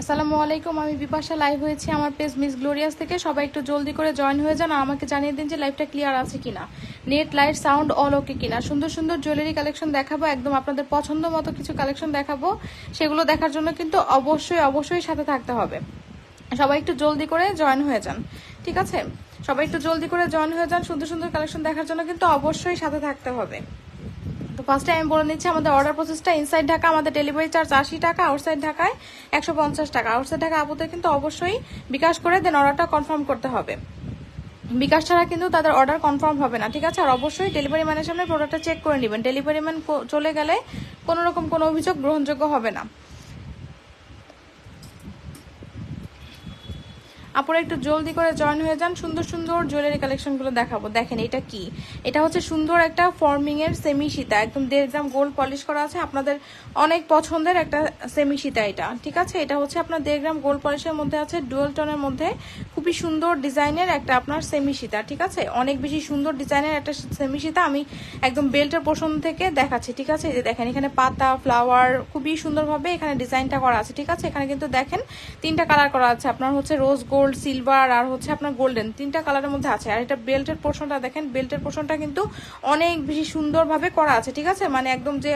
আসসালামু আলাইকুম, আমি বিপাশা লাইভ হয়েছি আমার পেজ মিস গ্লোরিয়াস থেকে। সবাই একটু জলদি করে জয়েন হয়ে যান আর আমাকে জানিয়ে দিন যে লাইভটা ক্লিয়ার আছে কিনা, নেট লাইট সাউন্ড অল ওকে কিনা। সুন্দর সুন্দর জুয়েলারি কালেকশন দেখাবো, একদম আপনাদের পছন্দ মতো কিছু কালেকশন দেখাবো। সেগুলো দেখার জন্য কিন্তু অবশ্যই সাথে থাকতে হবে। সবাই একটু জলদি করে জয়েন হয়ে যান, ঠিক আছে? সবাই একটু জলদি করে জয়েন হয়ে যান। সুন্দর সুন্দর কালেকশন দেখার জন্য কিন্তু অবশ্যই সাথে থাকতে হবে। তো ফার্স্টে আমি বলে নিচ্ছি আমাদের অর্ডার প্রসেসটা। ইনসাইড ঢাকা আমাদের ডেলিভারি চার্জ 80 টাকা, আউটসাইড ঢাকায় 150 টাকা। আউটসাইড ঢাকা আপুদের কিন্তু অবশ্যই বিকাশ করে দেন অর্ডারটা কনফার্ম করতে হবে। বিকাশ ছাড়া কিন্তু তাদের অর্ডার কনফার্ম হবে না, ঠিক আছে? আর অবশ্যই ডেলিভারি ম্যানের সামনে প্রোডাক্টটা চেক করে নেবেন। ডেলিভারি ম্যান চলে গেলে কোনো রকম কোনো অভিযোগ গ্রহণযোগ্য হবে না। আপনারা একটু জলদি করে জয়েন হয়ে যান। সুন্দর সুন্দর জুয়েলারি কালেকশনগুলো দেখাবো। দেখেন এটা কি, এটা হচ্ছে সুন্দর একটা ফর্মিং এর সেমি সীতা, একদম 1.5 গ্রাম গোল্ড পলিশ করা আছে। আপনাদের অনেক পছন্দের একটা সেমি সীতা এটা, ঠিক আছে? এটা হচ্ছে আপনার 1.5 গ্রাম গোল্ড পলিশের মধ্যে আছে, ডুয়াল টোনের মধ্যে খুবই সুন্দর ডিজাইনের একটা আপনার সেমি সীতা, ঠিক আছে? অনেক বেশি সুন্দর ডিজাইনের একটা সেমি সীতা। আমি একদম বেল্টের পোর্শন থেকে দেখাচ্ছি, ঠিক আছে? এই যে দেখেন এখানে পাতা ফ্লাওয়ার খুবই সুন্দরভাবে এখানে ডিজাইনটা করা আছে, ঠিক আছে? এখানে কিন্তু দেখেন 3টা কালার করা আছে, আপনার হচ্ছে রোজ গোল্ড, সিলভার আর হচ্ছে আপনার গোল্ডেন, 3টা কালারের মধ্যে আছে। আর এটা বেল্টের পোর্শনটা দেখেন, বেল্টের পোর্শনটা কিন্তু অনেক বেশি সুন্দরভাবে করা আছে, ঠিক আছে? মানে একদম যে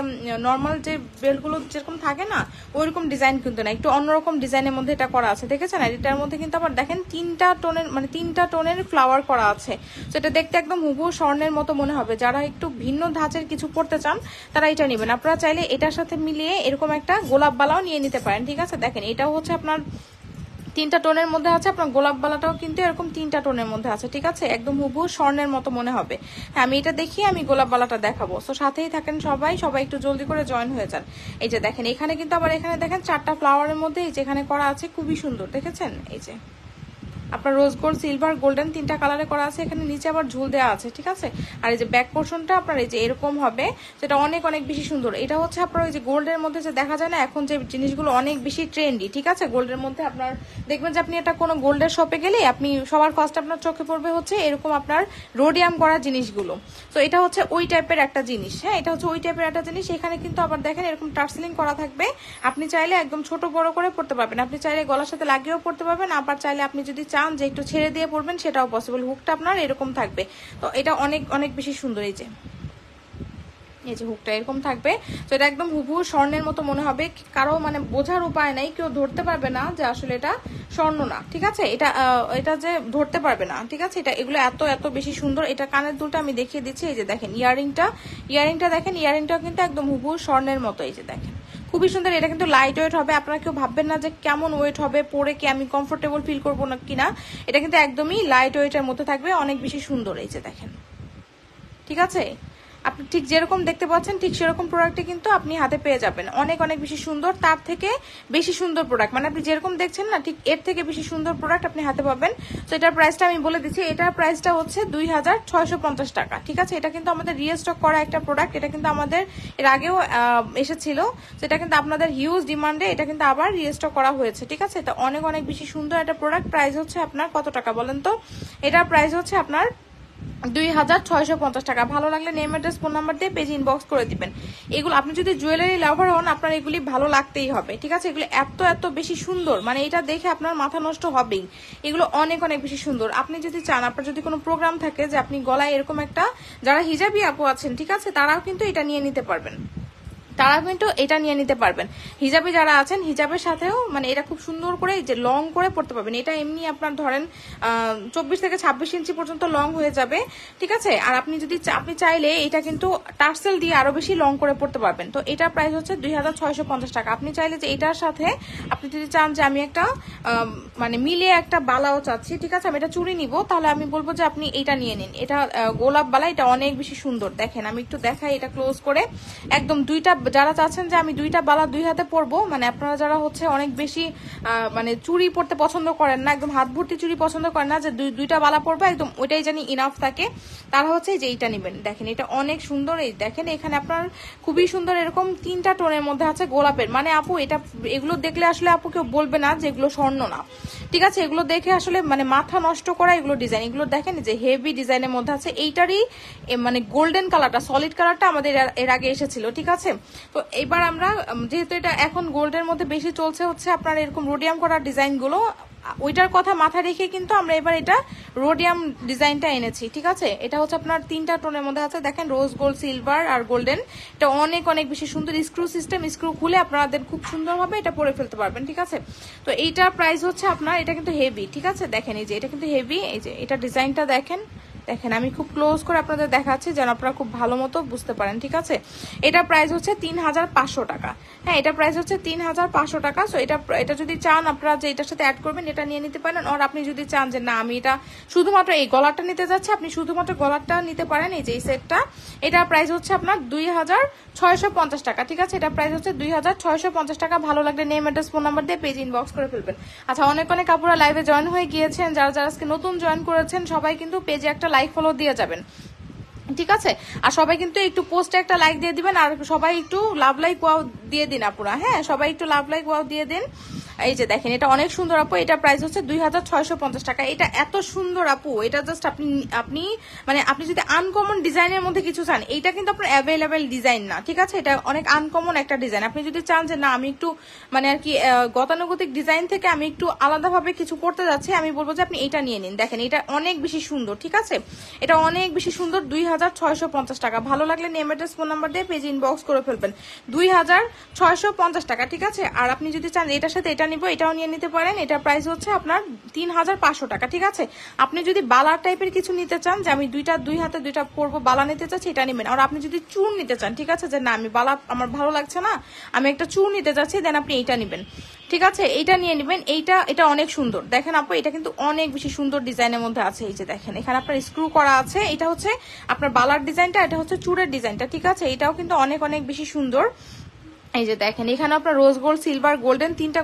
নর্মাল যে বেল্টগুলো যেরকম থাকে না ওইরকম ডিজাইন কিন্তু না, একটু অন্যরকম ডিজাইনের মধ্যে এটা করা আছে, দেখেছেন? আর এটার মধ্যে কিন্তু আবার দেখেন 3টা টোনের ফ্লাওয়ার করা আছে। তো এটা দেখতে একদম হুবহু স্বর্ণের মতো মনে হবে। যারা একটু ভিন্ন ধাঁচের কিছু পড়তে চান তারা এটা নেবেন। আপনারা চাইলে এটার সাথে মিলিয়ে এরকম একটা গোলাপ বালাও নিয়ে নিতে পারেন, ঠিক আছে? দেখেন এটাও হচ্ছে আপনার 3টা টোনের মধ্যে আছে। আপনার গোলাপ বালাটাও কিন্তু এরকম 3টা টোনের মধ্যে আছে, ঠিক আছে? একদম হুবহু স্বর্ণের মতো মনে হবে। হ্যাঁ, আমি এটা দেখিয়ে আমি গোলাপ বালাটা দেখাবো। তো সাথেই থাকেন সবাই একটু জলদি করে জয়েন হয়ে যান। এই যে দেখেন এখানে কিন্তু আবার এখানে দেখেন 4টা ফ্লাওয়ারের মধ্যে এই যে এখানে করা আছে, খুবই সুন্দর, দেখেছেন? এই যে আপনার রোজ গোল্ড, সিলভার, গোল্ডেন 3টা কালারে করা আছে। এখানে নিচে আবার ঝুল দেওয়া আছে, ঠিক আছে? আর এই যে ব্যাক পোর্শনটা আপনার এই যে এরকম হবে, যেটা অনেক বেশি সুন্দর। এটা হচ্ছে আপনার ওই যে গোল্ডের মধ্যে যে দেখা যায় না এখন যে জিনিসগুলো অনেক বেশি ট্রেন্ডি, ঠিক আছে? গোল্ডের মধ্যে আপনার দেখবেন যে আপনি এটা কোনো গোল্ডের শপে গেলে আপনি সবার ফার্স্ট আপনার চোখে পড়বে হচ্ছে এরকম আপনার রোডিয়াম করা জিনিসগুলো। তো এটা হচ্ছে ওই টাইপের একটা জিনিস। হ্যাঁ, এটা হচ্ছে ওই টাইপের একটা জিনিস। এখানে কিন্তু আবার দেখেন এরকম টার্সেলিং করা থাকবে। আপনি চাইলে একদম ছোট বড় করে পড়তে পারবেন, আপনি চাইলে গলার সাথে লাগিয়েও পড়তে পারবেন, আবার চাইলে আপনি যদি চান যে একটু ছেড়ে দিয়ে পড়বেন সেটাও পসিবল। হুকটা আপনার এরকম থাকবে। তো এটা অনেক বেশি সুন্দর। এই যে হুকটা এরকম থাকবে। তো এটা একদম হুবহু স্বর্ণের মতো মনে হবে, কারো মানে বোঝার উপায় নাই, কেউ ধরতে পারবে না যে আসলে এটা স্বর্ণ না, ঠিক আছে? এটা যে ধরতে পারবে না, ঠিক আছে? এগুলো এত বেশি সুন্দর। এটা কানের দুলটা আমি দেখিয়ে দিচ্ছি। এই যে দেখেন ইয়ারিংটা দেখেন, ইয়ারিংটাও কিন্তু একদম হুবহু স্বর্ণের মতো। এই যে দেখেন খুবই সুন্দর। এটা কিন্তু লাইট ওয়েট হবে। আপনারা কেউ ভাববেন না যে কেমন ওয়েট হবে, পরে কি আমি কমফোর্টেবল ফিল করবো না কিনা। এটা কিন্তু একদমই লাইট ওয়েটের মধ্যে থাকবে, অনেক বেশি সুন্দর। এই যে দেখেন, ঠিক আছে? আপনি ঠিক যেরকম দেখতে পাচ্ছেন ঠিক সেরকম প্রোডাক্টই কিন্তু আপনি হাতে পেয়ে যাবেন। অনেক বেশি সুন্দর, তার থেকে বেশি সুন্দর প্রোডাক্ট, মানে আপনি যেরকম দেখছেন না ঠিক এর থেকে বেশি সুন্দর প্রোডাক্ট আপনি হাতে পাবেন। তো এটার প্রাইসটা আমি বলে দিচ্ছি। এটার প্রাইসটা হচ্ছে 2650 টাকা, ঠিক আছে? এটা কিন্তু আমাদের রিস্টক করা একটা প্রোডাক্ট। এটা কিন্তু আমাদের এর আগেও এসেছিল, সেটা কিন্তু আপনাদের হিউজ ডিমান্ডে এটা কিন্তু আবার রিস্টক করা হয়েছে, ঠিক আছে? এটা অনেক বেশি সুন্দর একটা প্রোডাক্ট। প্রাইস হচ্ছে আপনার কত টাকা বলেন তো? এটার প্রাইস হচ্ছে আপনার 2650 টাকা। ভালো লাগলে নেম অ্যাড্রেস ফোন নাম্বার দিয়ে পেজ ইনবক্স করে দিবেন। এগুলো আপনি যদি জুয়েলারি লাভার হন আপনার এগুলি ভালো লাগতেই হবে, ঠিক আছে? এগুলো এত বেশি সুন্দর, মানে এটা দেখে আপনার মাথা নষ্ট হবেই। এগুলো অনেক বেশি সুন্দর। আপনি যদি চান, আপনার যদি কোনো প্রোগ্রাম থাকে যে আপনি গলায় এরকম একটা, যারা হিজাবি আপু আছেন, ঠিক আছে, তারাও কিন্তু এটা নিয়ে নিতে পারবেন। হিজাবে যারা আছেন হিজাবের সাথেও মানে এটা খুব সুন্দর করে যে লং করে পড়তে পারবেন। এটা এমনি আপনার ধরেন 24 থেকে 26 ইঞ্চি পর্যন্ত লং হয়ে যাবে, ঠিক আছে? আর আপনি চাইলে এটা কিন্তু টার্সেল দিয়ে আরো বেশি লং করে পড়তে পারবেন। তো এটার প্রাইস হচ্ছে 2650 টাকা। আপনি চাইলে যে এটার সাথে আপনি যদি চান যে আমি একটা মানে মিলিয়ে একটা বালাও চাচ্ছি, ঠিক আছে, আমি এটা চুড়ি নিব, তাহলে আমি বলবো যে আপনি এটা নিয়ে নিন। এটা গোলাপ বালা, এটা অনেক বেশি সুন্দর। দেখেন আমি একটু দেখাই এটা ক্লোজ করে। একদম যারা চাচ্ছেন যে আমি 2টা বালা 2 হাতে পরবো, মানে আপনারা যারা হচ্ছে অনেক বেশি মানে চুড়ি পরতে পছন্দ করেন না, একদম হাত ভর্তি চুড়ি পছন্দ করেন না, যে 2টা বালা পরবো একদম ওইটাই জানি ইনাফ থাকে, তারা হচ্ছে যে এইটা নেবেন। দেখেন এটা অনেক সুন্দর। এই দেখেন এখানে আপনার খুবই সুন্দর এরকম 3টা টোনের মধ্যে আছে গোলাপের। মানে আপু এগুলো দেখলে আসলে আপু কেউ বলবে না যে এগুলো স্বর্ণ না, ঠিক আছে? এগুলো দেখে আসলে মানে মাথা নষ্ট করা এগুলো ডিজাইন। এগুলো দেখেন যে হেভি ডিজাইনের মধ্যে আছে। এইটারই মানে গোল্ডেন কালারটা, সলিড কালারটা আমাদের এর আগে এসেছিল, ঠিক আছে? তো এবার আমরা যেহেতু এটা এখন গোল্ডের মধ্যে বেশি চলছে হচ্ছে আপনার এরকম রোডিয়াম করা ডিজাইনগুলো, ওইটার কথা মাথায় রেখে কিন্তু আমরা এবার এটা রোডিয়াম ডিজাইনটা এনেছি, ঠিক আছে। এটা হচ্ছে আপনার 3টা টোনের মধ্যে আছে, দেখেন রোজ গোল্ড, সিলভার আর গোল্ডেন। এটা অনেক অনেক বেশি সুন্দর, স্ক্রু সিস্টেম, স্ক্রু খুলে আপনাদের খুব সুন্দরভাবে এটা পরে ফেলতে পারবেন, ঠিক আছে। তো এইটার প্রাইস হচ্ছে আপনার, এটা কিন্তু হেভি, ঠিক আছে, দেখেন এই যে এটা কিন্তু হেভি, এই যে এটা ডিজাইনটা দেখেন, দেখেন আমি খুব ক্লোজ করে আপনাদের দেখাচ্ছি যেন আপনারা খুব ভালো মতো বুঝতে পারেন, ঠিক আছে। এটা প্রাইস হচ্ছে 3500 টাকা। হ্যাঁ, এটা প্রাইস হচ্ছে 3500 টাকা। সো এটা যদি চান আপনারা যে এটার সাথে অ্যাড করবেন এটা নিয়ে নিতে পারেন, আর আপনি যদি চান যে না আমি এটা শুধুমাত্র এই গলারটা নিতে যাচ্ছি, আপনি শুধুমাত্র গলারটা নিতে পারেন। এই যে এই সেটটা, এটা প্রাইস হচ্ছে আপনার 2650 টাকা, ঠিক আছে। এটা প্রাইস হচ্ছে 2650 টাকা। ভালো লাগলে নেম, অ্যাড্রেস, ফোন নাম্বার দিয়ে পেজ ইনবক্স করে ফেলবেন। আচ্ছা, অনেক অনেক আপুরা লাইভে জয়েন হয়ে গিয়েছেন, যারা যারা আজকে নতুন জয়েন করেছেন সবাই কিন্তু পেজে একটা লাইক ফলো দিয়ে যাবেন, ঠিক আছে। আর সবাই কিন্তু একটু পোস্টে একটা লাইক দিয়ে দিবেন, আর সবাই একটু লাভ লাইক ওয়াও দিয়ে দিন আপুরা, হ্যাঁ সবাই একটু লাভ লাইক ওয়াও দিয়ে দিন। এই যে দেখেন এটা অনেক সুন্দর আপু, এটা প্রাইস হচ্ছে 2650 টাকা। এটা এত সুন্দর আপু, এটা জাস্ট আপনি মানে আপনি যদি আনকমন ডিজাইনের মধ্যে কিছু চান, এইটা কিন্তু আপনার অ্যাভেলেবেল ডিজাইন না, ঠিক আছে। এটা অনেক আনকমন একটা ডিজাইন। আপনি যদি চান যে না আমি একটু মানে আর কি গতানুগতিক ডিজাইন থেকে আমি একটু আলাদাভাবে কিছু করতে যাচ্ছি, আমি বলবো যে আপনি এটা নিয়ে নিন। দেখেন এটা অনেক বেশি সুন্দর, ঠিক আছে, এটা অনেক বেশি সুন্দর। 2650 টাকা। ভালো লাগলে নেম, অ্যাড্রেস, ফোন নাম্বার দিয়ে পেজ ইনবক্স করে ফেলবেন। 2650 টাকা, ঠিক আছে। আর আপনি যদি চান এটার সাথে এটা নিব, এটাও নিয়ে নিতে পারেন। এটা প্রাইস হচ্ছে আপনার 3500 টাকা, ঠিক আছে। আপনি যদি বালার টাইপের কিছু নিতে চান, যে আমি দুই হাতে দুইটা পরবো, বালা নিতে চাচ্ছি, এটা নেবেন। আর আপনি যদি চুর নিতে চান, ঠিক আছে, যে না আমি বালা আমার ভালো লাগছে না, আমি একটা চুর নিতে চাচ্ছি, দেন আপনি এইটা নেবেন, ঠিক আছে, এইটা নিয়ে নেবেন। এটা অনেক সুন্দর, দেখেন আপু এটা কিন্তু অনেক বেশি সুন্দর ডিজাইনের মধ্যে আছে। এই যে দেখেন এখানে আপনার স্ক্রু করা আছে, এটা হচ্ছে আপনার বালার ডিজাইনটা, এটা হচ্ছে চুরের ডিজাইনটা, ঠিক আছে। এটাও কিন্তু অনেক অনেক বেশি সুন্দর। এই যে দেখেন এখানে আপনার রোজ গোল্ড, সিলভার, গোল্ডেন 3টা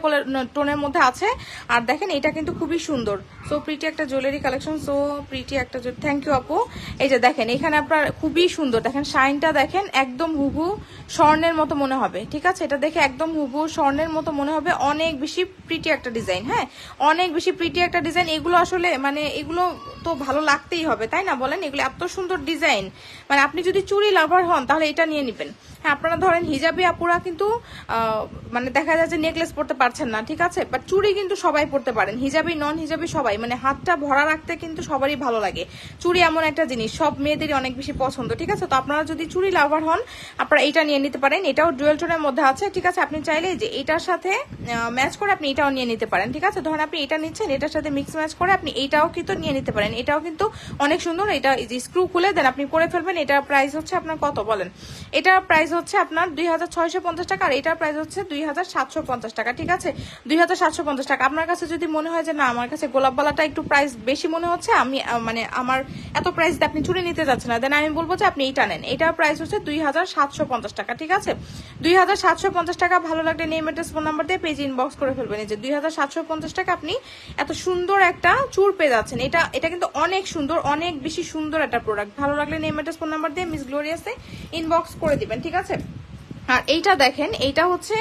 টোনের মধ্যে আছে। আর দেখেন এটা কিন্তু খুবই সুন্দর, সো প্রিটি একটা জুয়েলারি কালেকশন, সো প্রিটি একটা, থ্যাংক ইউ আপু। এই যে দেখেন এখানে আপনার খুবই সুন্দর, দেখেন শাইনটা দেখেন একদম হুবহু স্বর্ণের মতো মনে হবে, ঠিক আছে। এটা দেখে একদম হুবহু স্বর্ণের মতো মনে হবে। অনেক বেশি প্রিটি একটা ডিজাইন, হ্যাঁ অনেক বেশি প্রিটি একটা ডিজাইন। এগুলো আসলে মানে এগুলো তো ভালো লাগতেই হবে, তাই না বলেন। এগুলো এত সুন্দর ডিজাইন, মানে আপনি যদি চুড়ি লাভার হন তাহলে এটা নিয়ে নেবেন। হ্যাঁ, আপনারা ধরেন হিজাবি আপুরা কিন্তু মানে দেখা যায় যে নেকলেস পরতে পারছেন না, ঠিক আছে, বাট চুড়ি কিন্তু সবাই পরতে পারেন, হিজাবি নন হিজাবি সবাই, মানে হাতটা ভরা রাখতে কিন্তু সবারই ভালো লাগে। চুড়ি এমন একটা জিনিস সব মেয়েদেরই অনেক বেশি পছন্দ, ঠিক আছে। তো আপনারা যদি চুড়ি লাভার হন আপনারা এটা নিয়ে নিতে পারেন। এটাও ডুয়েল টোনের মধ্যে আছে, ঠিক আছে। আপনি চাইলে যে এটার সাথে ম্যাচ করে আপনি এটাও নিয়ে নিতে পারেন, ঠিক আছে। ধরেন আপনি এটা নিচ্ছেন, এটার সাথে মিক্স ম্যাচ করে আপনি এইটাও কিন্তু নিয়ে নিতে পারেন। এটাও কিন্তু অনেক সুন্দর। এটা স্ক্রু খুলে দেন আপনি পরে ফেলবেন। এটার প্রাইস হচ্ছে আপনার কত বলেন? এটার প্রাইস হচ্ছে আপনার 2650 টাকা, আর এটার প্রাইস হচ্ছে 2750 টাকা, ঠিক আছে। 2750 টাকা। আপনার কাছে যদি মনে হয় যে না আমার কাছে গোলাপবালাটা একটু প্রাইস বেশি মনে হচ্ছে, আমি মানে আমার এত প্রাইস আপনি চুরি নিতে যাচ্ছেন না, দেন আমি বলবো যে আপনি এইটা নেন। এটার প্রাইস হচ্ছে 2750 টাকা, ঠিক আছে। 2750 টাকা। ভালো লাগলে নেম, অ্যাড্রেস, ফোন নাম্বার দিয়ে পেজ ইনবক্স করে ফেলবেন। এই যে 2750 টাকা আপনি এত সুন্দর একটা চুর পেয়ে যাচ্ছেন। এটা কিন্তু অনেক সুন্দর, অনেক বেশি সুন্দর একটা প্রোডাক্ট। ভালো লাগলে নেম, অ্যাড্রেস, ফোন নাম্বার দিয়ে মিস গ্লোরিয়াসে ইনবক্স করে দিবেন, ঠিক আছে। আর এইটা দেখেন, এইটা হচ্ছে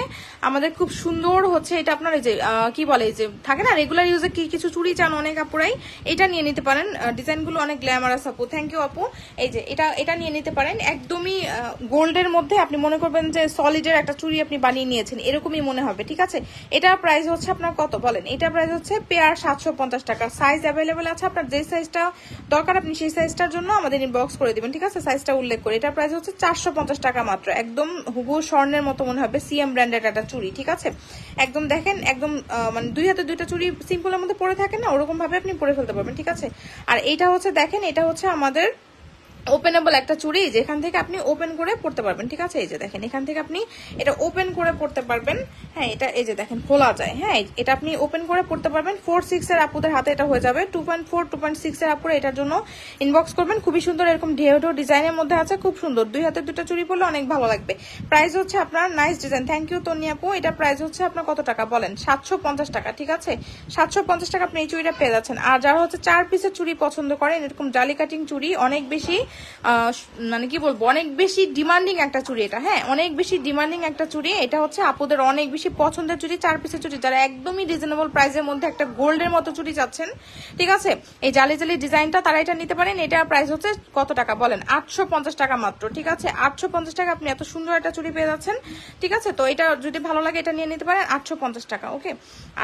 আমাদের খুব সুন্দর হচ্ছে, এটা আপনার এই যে কি বলে এই যে থাকে না রেগুলার ইউজে কি কিছু চুড়ি চান অনেক আপুরাই, এটা নিয়ে নিতে পারেন। ডিজাইনগুলো অনেক গ্ল্যামারাস আপু, থ্যাংক ইউ আপু। এই যে এটা নিয়ে নিতে পারেন, একদমই গোল্ডের মধ্যে আপনি মনে করবেন যে সলিডের একটা চুড়ি আপনি বানিয়ে নিয়েছেন, এরকমই মনে হবে, ঠিক আছে। এটার প্রাইস হচ্ছে আপনার কত বলেন? এটার প্রাইস হচ্ছে পেয়ার 750 টাকা। সাইজ অ্যাভেলেবেল আছে, আপনার যে সাইজটা দরকার আপনি সেই সাইজটার জন্য আমাদের ইনবক্স করে দিবেন, ঠিক আছে, সাইজটা উল্লেখ করে। এটার প্রাইস হচ্ছে 450 টাকা মাত্র। একদম হুবহু স্বর্ণের মতো মনে হবে, সিএম ব্র্যান্ডেড একটা চুড়ি, ঠিক আছে। একদম দেখেন একদম মানে দুই হাতে দুইটা চুড়ি সিম্পলের মধ্যে পরে থাকে না, ওরকম ভাবে আপনি পরে ফেলতে পারবেন, ঠিক আছে। আর এইটা হচ্ছে দেখেন, এটা হচ্ছে আমাদের ওপেনেবল একটা চুড়ি, যেখান থেকে আপনি ওপেন করে পড়তে পারবেন, ঠিক আছে। এই যে দেখেন এখান থেকে আপনি এটা ওপেন করে পড়তে পারবেন। হ্যাঁ, এটা এই যে দেখেন খোলা যায়। হ্যাঁ, এটা আপনি ওপেন করে পড়তে পারবেন। 4-6 এর আপুদের হাতে এটা হয়ে যাবে। 2.4 2.6 এর আপুরা এটার জন্য ইনবক্স করবেন। খুবই সুন্দর, এরকম ঢেউ ডিজাইনের মধ্যে আছে, খুব সুন্দর। দুই হাতে দুটো চুড়ি পরলে অনেক ভালো লাগবে। প্রাইস হচ্ছে আপনার nice design, thank you Toni আপু। এটা প্রাইস হচ্ছে আপনার কত টাকা বলেন? 750 টাকা, ঠিক আছে। 750 টাকা আপনি এই চুড়িটা পেয়ে যাচ্ছেন। আর যারা হচ্ছে 4 পিসের চুড়ি পছন্দ করেন, এরকম জালি কাটিং চুড়ি অনেক বেশি মানে কি বলবো অনেক বেশি ডিমান্ডিং একটা চুড়ি এটা, হ্যাঁ অনেক বেশি ডিমান্ডিং একটা চুড়ি। এটা হচ্ছে আপুদের অনেক বেশি পছন্দের চুড়ি, 4 পিসের চুড়ি, যারা একদমই রিজনেবল প্রাইসের মধ্যে একটা গোল্ডের মতো চুড়ি চাচ্ছেন, ঠিক আছে, এই জালি জালি ডিজাইনটা তারা এটা নিতে পারেন। এটার প্রাইস হচ্ছে কত টাকা বলেন? 850 টাকা মাত্র, ঠিক আছে, 850 টাকা আপনি এত সুন্দর একটা চুড়ি পেয়ে যাচ্ছেন, ঠিক আছে। তো এটা যদি ভালো লাগে এটা নিয়ে নিতে পারেন 850 টাকা, ওকে।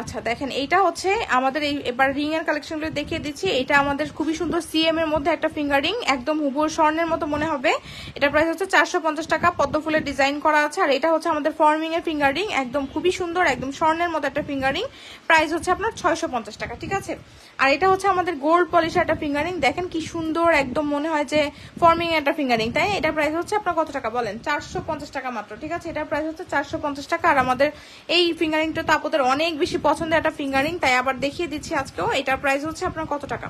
আচ্ছা দেখেন এইটা হচ্ছে আমাদের এই এবার রিং এর কালেকশনগুলো দেখিয়ে দিচ্ছি। এটা আমাদের খুবই সুন্দর সিএম এর মধ্যে একটা ফিঙ্গার রিং, একদম হুবহু স্বর্ণের মতো মনে হবে। এটার প্রাইস হচ্ছে 450 টাকা, পদ্ম ফুলের ডিজাইন করা আছে। আর এটা হচ্ছে আমাদের ফর্মিং এর ফিঙ্গার রিং, একদম খুবই সুন্দর, একদম স্বর্ণের মতো একটা ফিঙ্গার রিং, প্রাইস হচ্ছে আপনার 650 টাকা, ঠিক আছে। আর এটা হচ্ছে আমাদের গোল্ড পলিশ একটা ফিঙ্গার রিং, দেখেন কি সুন্দর, একদম মনে হয় যে ফর্মিং একটা ফিঙ্গার রিং, তাই এটার প্রাইস হচ্ছে আপনার কত টাকা বলেন? 450 টাকা মাত্র, ঠিক আছে, এটার প্রাইস হচ্ছে 450 টাকা। আর আমাদের এই ফিঙ্গার রিংটা তো আপনাদের অনেক বেশি পছন্দের একটা ফিঙ্গার রিং, তাই আবার দেখিয়ে দিচ্ছি আজকেও। এটার প্রাইস হচ্ছে আপনার কত টাকা?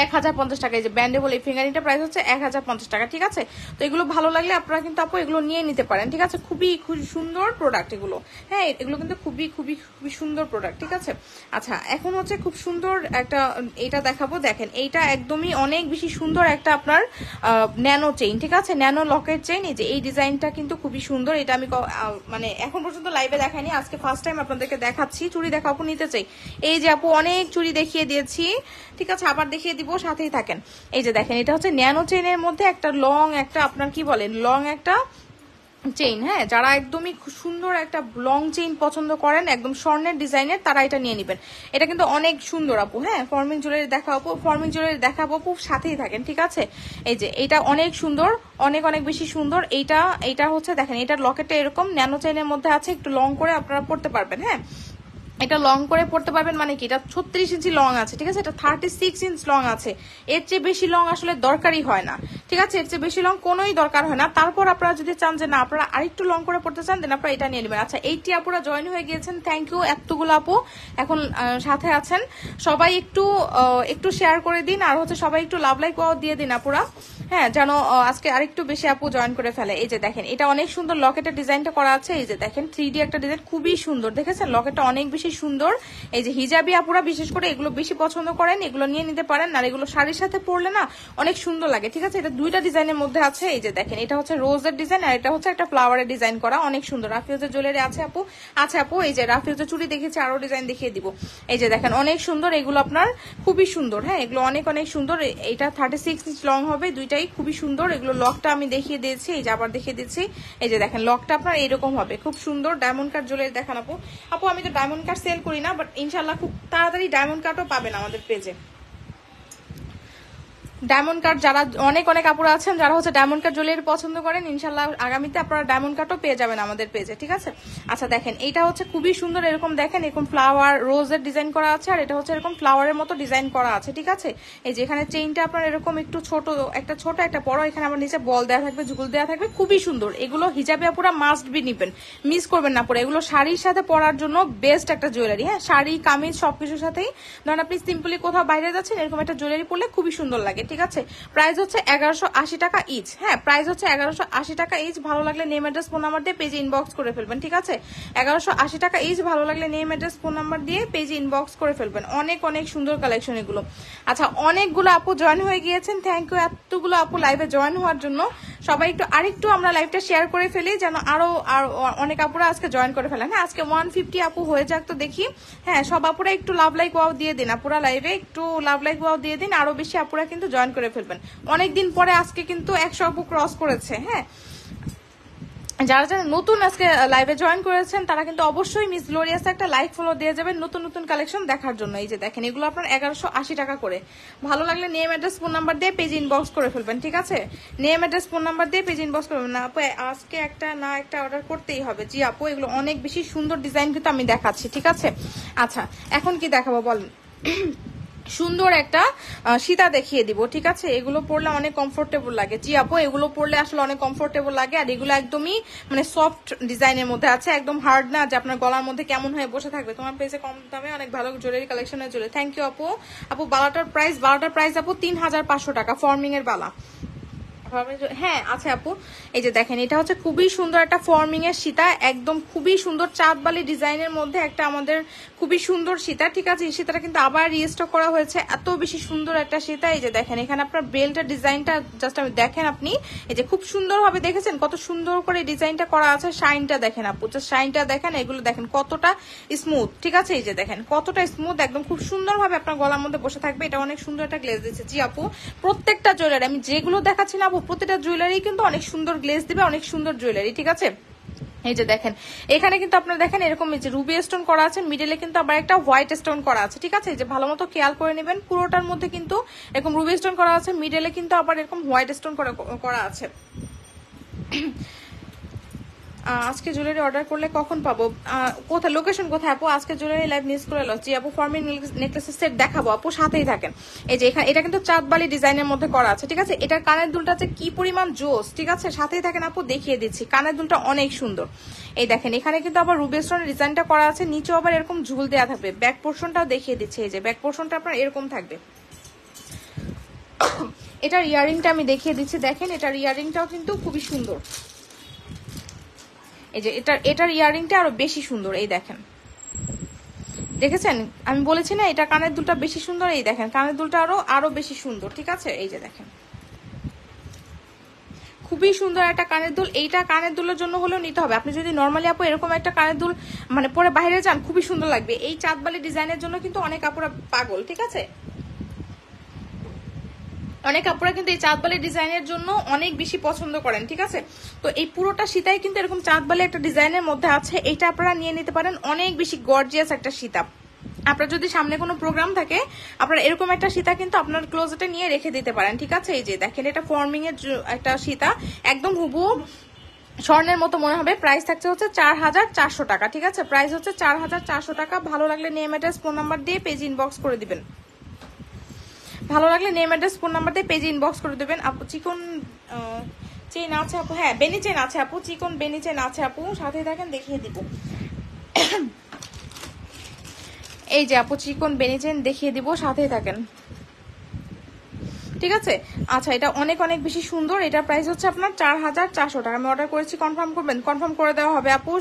1050 টাকা। এই যে ব্যান্ডেবল এই ফিঙ্গারিংটা প্রাইস হচ্ছে 1050 টাকা, ঠিক আছে। তো এগুলো ভালো লাগলে আপনারা কিন্তু আপু এগুলো নিয়ে নিতে পারেন, ঠিক আছে, খুবই খুবই সুন্দর প্রোডাক্ট এগুলো, হ্যাঁ এগুলো কিন্তু খুবই খুবই খুবই সুন্দর প্রোডাক্ট, ঠিক আছে। আচ্ছা এখন হচ্ছে খুব সুন্দর একটা এটা দেখাবো, দেখেন এইটা একদমই অনেক বেশি সুন্দর একটা আপনার ন্যানো চেইন, ঠিক আছে, ন্যানো লকেট চেইন। এই যে এই ডিজাইনটা কিন্তু খুবই সুন্দর, এটা আমি মানে এখন পর্যন্ত লাইভে দেখাইনি, আজকে ফার্স্ট টাইম আপনাদেরকে দেখাচ্ছি। চুড়ি দেখা আপু নিতে চাই, এই যে আপু অনেক চুড়ি দেখিয়ে দিয়েছি, ঠিক আছে, আবার দেখিয়ে দিব, সাথেই থাকেন। এই যে দেখেন এটা হচ্ছে ন্যানো চেইনের মধ্যে একটা লং একটা আপনার কি বলেন লং একটা চেইন, হ্যাঁ যারা একদমই সুন্দর একটা লং চেইন পছন্দ করেন একদম স্বর্ণের ডিজাইনের তারা এটা নিয়ে নেবেন। এটা কিন্তু অনেক সুন্দর আপু, হ্যাঁ ফর্মিং জুয়েলারি দেখাবো, ফর্মিং জুয়েলারি দেখাবো আপু, সাথেই থাকেন, ঠিক আছে। এই যে এটা অনেক সুন্দর, অনেক অনেক বেশি সুন্দর। এইটা হচ্ছে দেখেন এটার লকেটটা এরকম ন্যানো চেইনের মধ্যে আছে, একটু লং করে আপনারা পড়তে পারবেন, হ্যাঁ এটা লং করে পড়তে পারবেন, মানে কি এটা 36 ইঞ্চি লং আছে, ঠিক আছে, এটা 36 ইঞ্চ লং আছে, এর চেয়ে বেশি লং আসলে দরকারই হয় না, ঠিক আছে, এর চেয়ে বেশি লং কোনোই দরকার হয় না। তারপর আপনারা যদি চান যে না আপনারা আরেকটু লং করে পড়তে চান দেন আপনারা এটা নিয়ে নেবেন। আচ্ছা 80 আপুরা জয়েন হয়ে গিয়েছেন, থ্যাংক ইউ এতগুলো আপু এখন সাথে আছেন, সবাই একটু শেয়ার করে দিন, আর হচ্ছে সবাই একটু লাভ লাইক দিয়ে দিন আপুরা, হ্যাঁ যেন আজকে আরেকটু বেশি আপু জয়েন করে ফেলে। এই যে দেখেন এটা অনেক সুন্দর লকেটের ডিজাইনটা করা আছে, এই যে দেখেন 3D একটা ডিজাইন, খুবই সুন্দর, দেখেছেন লকেটটা অনেক বেশি সুন্দর। এই যে হিজাবি আপুরা বিশেষ করে এগুলো বেশি পছন্দ করেন, এগুলো নিয়ে নিতে পারেন, আর এগুলো শাড়ির সাথে পরলে না অনেক সুন্দর লাগে, ঠিক আছে। এটা দুইটা ডিজাইনের মধ্যে আছে, এই যে দেখেন এটা হচ্ছে রোজের ডিজাইন আর এটা হচ্ছে একটা ফ্লাওয়ারের ডিজাইন করা, অনেক সুন্দর। রাফিউজের জুয়েলারি আছে আপু, আচ্ছা আপু এই যে রাফিউজের চুড়ি দেখেছি, আরো ডিজাইন দেখিয়ে দিব। এই যে দেখেন অনেক সুন্দর, এগুলো আপনার খুবই সুন্দর, হ্যাঁ এগুলো অনেক অনেক সুন্দর। এটা 36 ইঞ্চ লং হবে, দুইটাই খুবই সুন্দর। এগুলো লকটা আমি দেখিয়ে দিয়েছি, এই যে আবার দেখিয়ে দিচ্ছি, এই যে দেখেন লকটা আপনার এরকম হবে, খুব সুন্দর। ডায়মন্ড কাট জুয়েলারি দেখান আপু। আপু আমি তো ডায়মন্ড কাট সেল করি না, বাট ইনশাল্লাহ খুব তাড়াতাড়ি ডায়মন্ড কাটও পাবেন আমাদের পেজে। ডায়মন্ড কাট যারা অনেক অনেক আপুরা আছেন যারা হচ্ছে ডায়মন্ড কাট জুয়েলারি পছন্দ করেন, ইনশাল্লাহ আগামীতে আপনারা ডায়মন্ড কাটও পেয়ে যাবেন আমাদের পেজে, ঠিক আছে। আচ্ছা দেখেন এইটা হচ্ছে খুবই সুন্দর, এরকম দেখেন এরকম ফ্লাওয়ার রোজের ডিজাইন করা আছে, আর এটা হচ্ছে এরকম ফ্লাওয়ারের মতো ডিজাইন করা আছে, ঠিক আছে। এই যে এখানে চেইনটা আপনার এরকম একটু ছোট একটা বড়, এখানে আবার নিচে বল দেওয়া থাকবে, ঝুগুল দেওয়া থাকবে, খুবই সুন্দর। এগুলো হিজাবে আপুরা মাস্ট বি নিবেন, মিস করবেন না পরে, এগুলো শাড়ির সাথে পরার জন্য বেস্ট একটা জুয়েলারি, হ্যাঁ শাড়ি কামিজ সবকিছুর সাথেই। ধরেন আপনি সিম্পলি কোথাও বাইরে যাচ্ছেন এরকম একটা জুয়েলারি পরলে খুবই সুন্দর লাগে, ঠিক আছে। প্রাইস হচ্ছে 1180 টাকা ইচ, হ্যাঁ প্রাইস হচ্ছে 1180 টাকা ইচ। ভালো লাগলে নেম অ্যাড্রেস ফোন নাম্বার দিয়ে পেজে ইনবক্স করে ফেলবেন, ঠিক আছে। 1180 টাকা ইচ, ভালো লাগলে নেম অ্যাড্রেস ফোন নাম্বার দিয়ে পেজে ইনবক্স করে ফেলবেন। অনেক অনেক সুন্দর কালেকশন এগুলো। আচ্ছা অনেকগুলো আপু জয়েন হয়ে গিয়েছেন, থ্যাংক ইউ এতগুলো আপু লাইভে জয়েন হওয়ার জন্য। সবাই আরেকটু আমরা লাইভটা শেয়ার করে ফেলি যেন আরো অনেক আপুরা আজকে জয়েন করে ফেলেন, হ্যাঁ আজকে 150 আপু হয়ে যাক তো দেখি, হ্যাঁ সব আপুরা একটু লাভ লাইক ওয়াও দিয়ে দিন, আপুরা লাইভে একটু লাভ লাইক ওয়াও দিয়ে দিন, আরো বেশি আপুরা কিন্তু জয়েন করে ফেলবেন। অনেকদিন পরে আজকে কিন্তু 100 আপু ক্রস করেছে, হ্যাঁ যারা যারা নতুন আজকে লাইভে জয়েন করেছেন তারা কিন্তু অবশ্যই মিস গ্লোরিয়াস একটা লাইক ফলো দিয়ে যাবেন নতুন নতুন কালেকশন দেখার জন্য। এই যে দেখেন এগুলো আপনার 1180 টাকা করে। ভালো লাগলে নেম অ্যাড্রেস ফোন নাম্বার দিয়ে পেজ ইনবক্স করে ফেলবেন, ঠিক আছে। নেম অ্যাড্রেস ফোন নাম্বার দিয়ে পেজ ইনবক্স করবেন। না আপু আজকে একটা অর্ডার করতেই হবে। জি আপু এগুলো অনেক বেশি সুন্দর ডিজাইন কিন্তু আমি দেখাচ্ছি, ঠিক আছে। আচ্ছা এখন কি দেখাবো বলেন? সুন্দর একটা সীতা দেখিয়ে দিব, ঠিক আছে। এগুলো পরলে অনেক কমফোর্টেবল লাগে। জি আপু এগুলো পরলে আসলে অনেক কমফোর্টেবল লাগে, আর এগুলো একদমই মানে সফট ডিজাইনের মধ্যে আছে, একদম হার্ড না যে আপনার গলার মধ্যে কেমন হয়ে বসে থাকবে। তোমার পেজে কম দামে অনেক ভালো জুয়েলারি কালেকশনের জন্য থ্যাংক ইউ আপু। আপু বালাটার প্রাইস আপু 3500 টাকা, ফর্মিং এর বালা হ্যাঁ আছে আপু, এই যে দেখেন এটা হচ্ছে খুবই সুন্দর একটা ফর্মিং এর সীতা, একদম খুবই সুন্দর চাঁদবালি ডিজাইনের মধ্যে একটা আমাদের খুবই সুন্দর সীতা। ঠিক আছে, এই সীতাটা কিন্তু আবার রিস্টক করা হয়েছে, এত বেশি সুন্দর একটা সীতা। এই যে দেখেন এখানে আপনার বেল্টের ডিজাইনটা জাস্ট আমি দেখেন আপনি, এই যে খুব সুন্দর ভাবে দেখেছেন কত সুন্দর করে ডিজাইনটা করা আছে। শাইনটা দেখেন আপু, জাস্ট শাইনটা দেখেন, এগুলো দেখেন কতটা স্মুথ। ঠিক আছে, এই যে দেখেন কতটা স্মুথ, একদম খুব সুন্দর ভাবে আপনার গলার মধ্যে বসে থাকবে। এটা অনেক সুন্দর একটা গ্লেজ দিচ্ছে। জি আপু, প্রত্যেকটা জুয়েলারি আমি যেগুলো দেখাচ্ছি না আপু, প্রত্যেকটা জুয়েলারি কিন্তু অনেক সুন্দর গ্লেজ দিবে, অনেক সুন্দর জুয়েলারি। ঠিক আছে, এই যে দেখেন এখানে কিন্তু আপনারা দেখেন এরকম এই যে রুবি স্টোন করা আছে, মিডলে কিন্তু আবার একটা হোয়াইট স্টোন করা আছে। ঠিক আছে, এই যে ভালো মতো খেয়াল করে নেবেন, পুরোটার মধ্যে কিন্তু এরকম রুবি স্টোন করা আছে, মিডলে কিন্তু আবার এরকম হোয়াইট স্টোন করা আছে। আজকে জুয়েলারি অর্ডার করলে কখন পাবো, কোথায়, লোকেশন কোথায় আপু? আজকে জুয়েলারি লাইভ মিস করে জি আপু, ফর্মিং নেকলেসের সেট দেখাবো আপু, সাথেই থাকেন। এই যে এখানে এটা কিন্তু চাঁদবালি ডিজাইনের মধ্যে করা আছে। ঠিক আছে, এটার কানের দুলটা আছে কি পরিমাণ জোস। ঠিক আছে, সাথেই থাকেন আপু, দেখিয়ে দিচ্ছি। কানের দুলটা অনেক সুন্দর। এই দেখেন এখানে কিন্তু আবার রুবি স্টোনের ডিজাইনটা করা আছে, নিচেও আবার এরকম ঝুল দেওয়া থাকবে। ব্যাক পোর্শনটাও দেখিয়ে দিচ্ছে, এই যে ব্যাক পোর্শনটা আপনার এরকম থাকবে। এটার ইয়ারিংটা আমি দেখিয়ে দিচ্ছি, দেখেন এটার ইয়ারিংটাও কিন্তু খুবই সুন্দর। এই যে এটার ইয়ারিংটা আরো বেশি সুন্দর। এই দেখেন, দেখেছেন আমি বলেছি না এটা কানের দুলটা বেশি সুন্দর। এই দেখেন কানের দুলটা আরো বেশি সুন্দর। ঠিক আছে, এই যে দেখেন খুবই সুন্দর একটা কানের দুল। এইটা কানের দুলের জন্য হলেও নিতে হবে। আপনি যদি নর্মালি আপু এরকম একটা কানের দুল মানে পরে বাইরে যান, খুবই সুন্দর লাগবে। এই চাঁদবালি ডিজাইনের জন্য কিন্তু অনেক আপুরা পাগল। ঠিক আছে, অনেক আপুরা কিন্তু এই চাঁদবালি ডিজাইনের জন্য অনেক বেশি পছন্দ করেন। ঠিক আছে, তো এই পুরোটা সীতাই কিন্তু এরকম চাঁদবালি একটা ডিজাইনের মধ্যে আছে। এটা আপনারা নিয়ে নিতে পারেন, অনেক বেশি গর্জিয়াস একটা সীতা। আপনার যদি সামনে কোনো প্রোগ্রাম থাকে, আপনারা এরকম একটা সীতা কিন্তু আপনার ক্লোজেটে নিয়ে রেখে দিতে পারেন। ঠিক আছে, এই যে দেখেন এটা ফর্মিং এর একটা সীতা, একদম হুবহু স্বর্ণের মতো মনে হবে। প্রাইস থাকছে হচ্ছে 4400 টাকা। ঠিক আছে, প্রাইস হচ্ছে 4400 টাকা। ভালো লাগলে নেম অ্যাড্রেস ফোন নাম্বার দিয়ে পেজ ইনবক্স করে দিবেন। ভালো লাগলে নেম অ্যাড্রেস ফোন নাম্বার দিয়ে পেজে ইনবক্স করে দেবেন। আপু চিকন চেন আছে আপু, হ্যাঁ বেনি চেন আছে আপু, চিকন বেনি চেন আছে আপু, সাথে দেখেন দেখিয়ে দিব। এই যে আপু চিকন বেনি চেন দেখিয়ে দিব, সাথেই থাকেন। ঠিক আছে, আচ্ছা এটা অনেক অনেক বেশি সুন্দর। এটার প্রাইস হচ্ছে আপনার 4400 টাকা। আমি অর্ডার করেছি, কনফার্ম করবেন? কনফার্ম করে দেওয়া হবে আপু,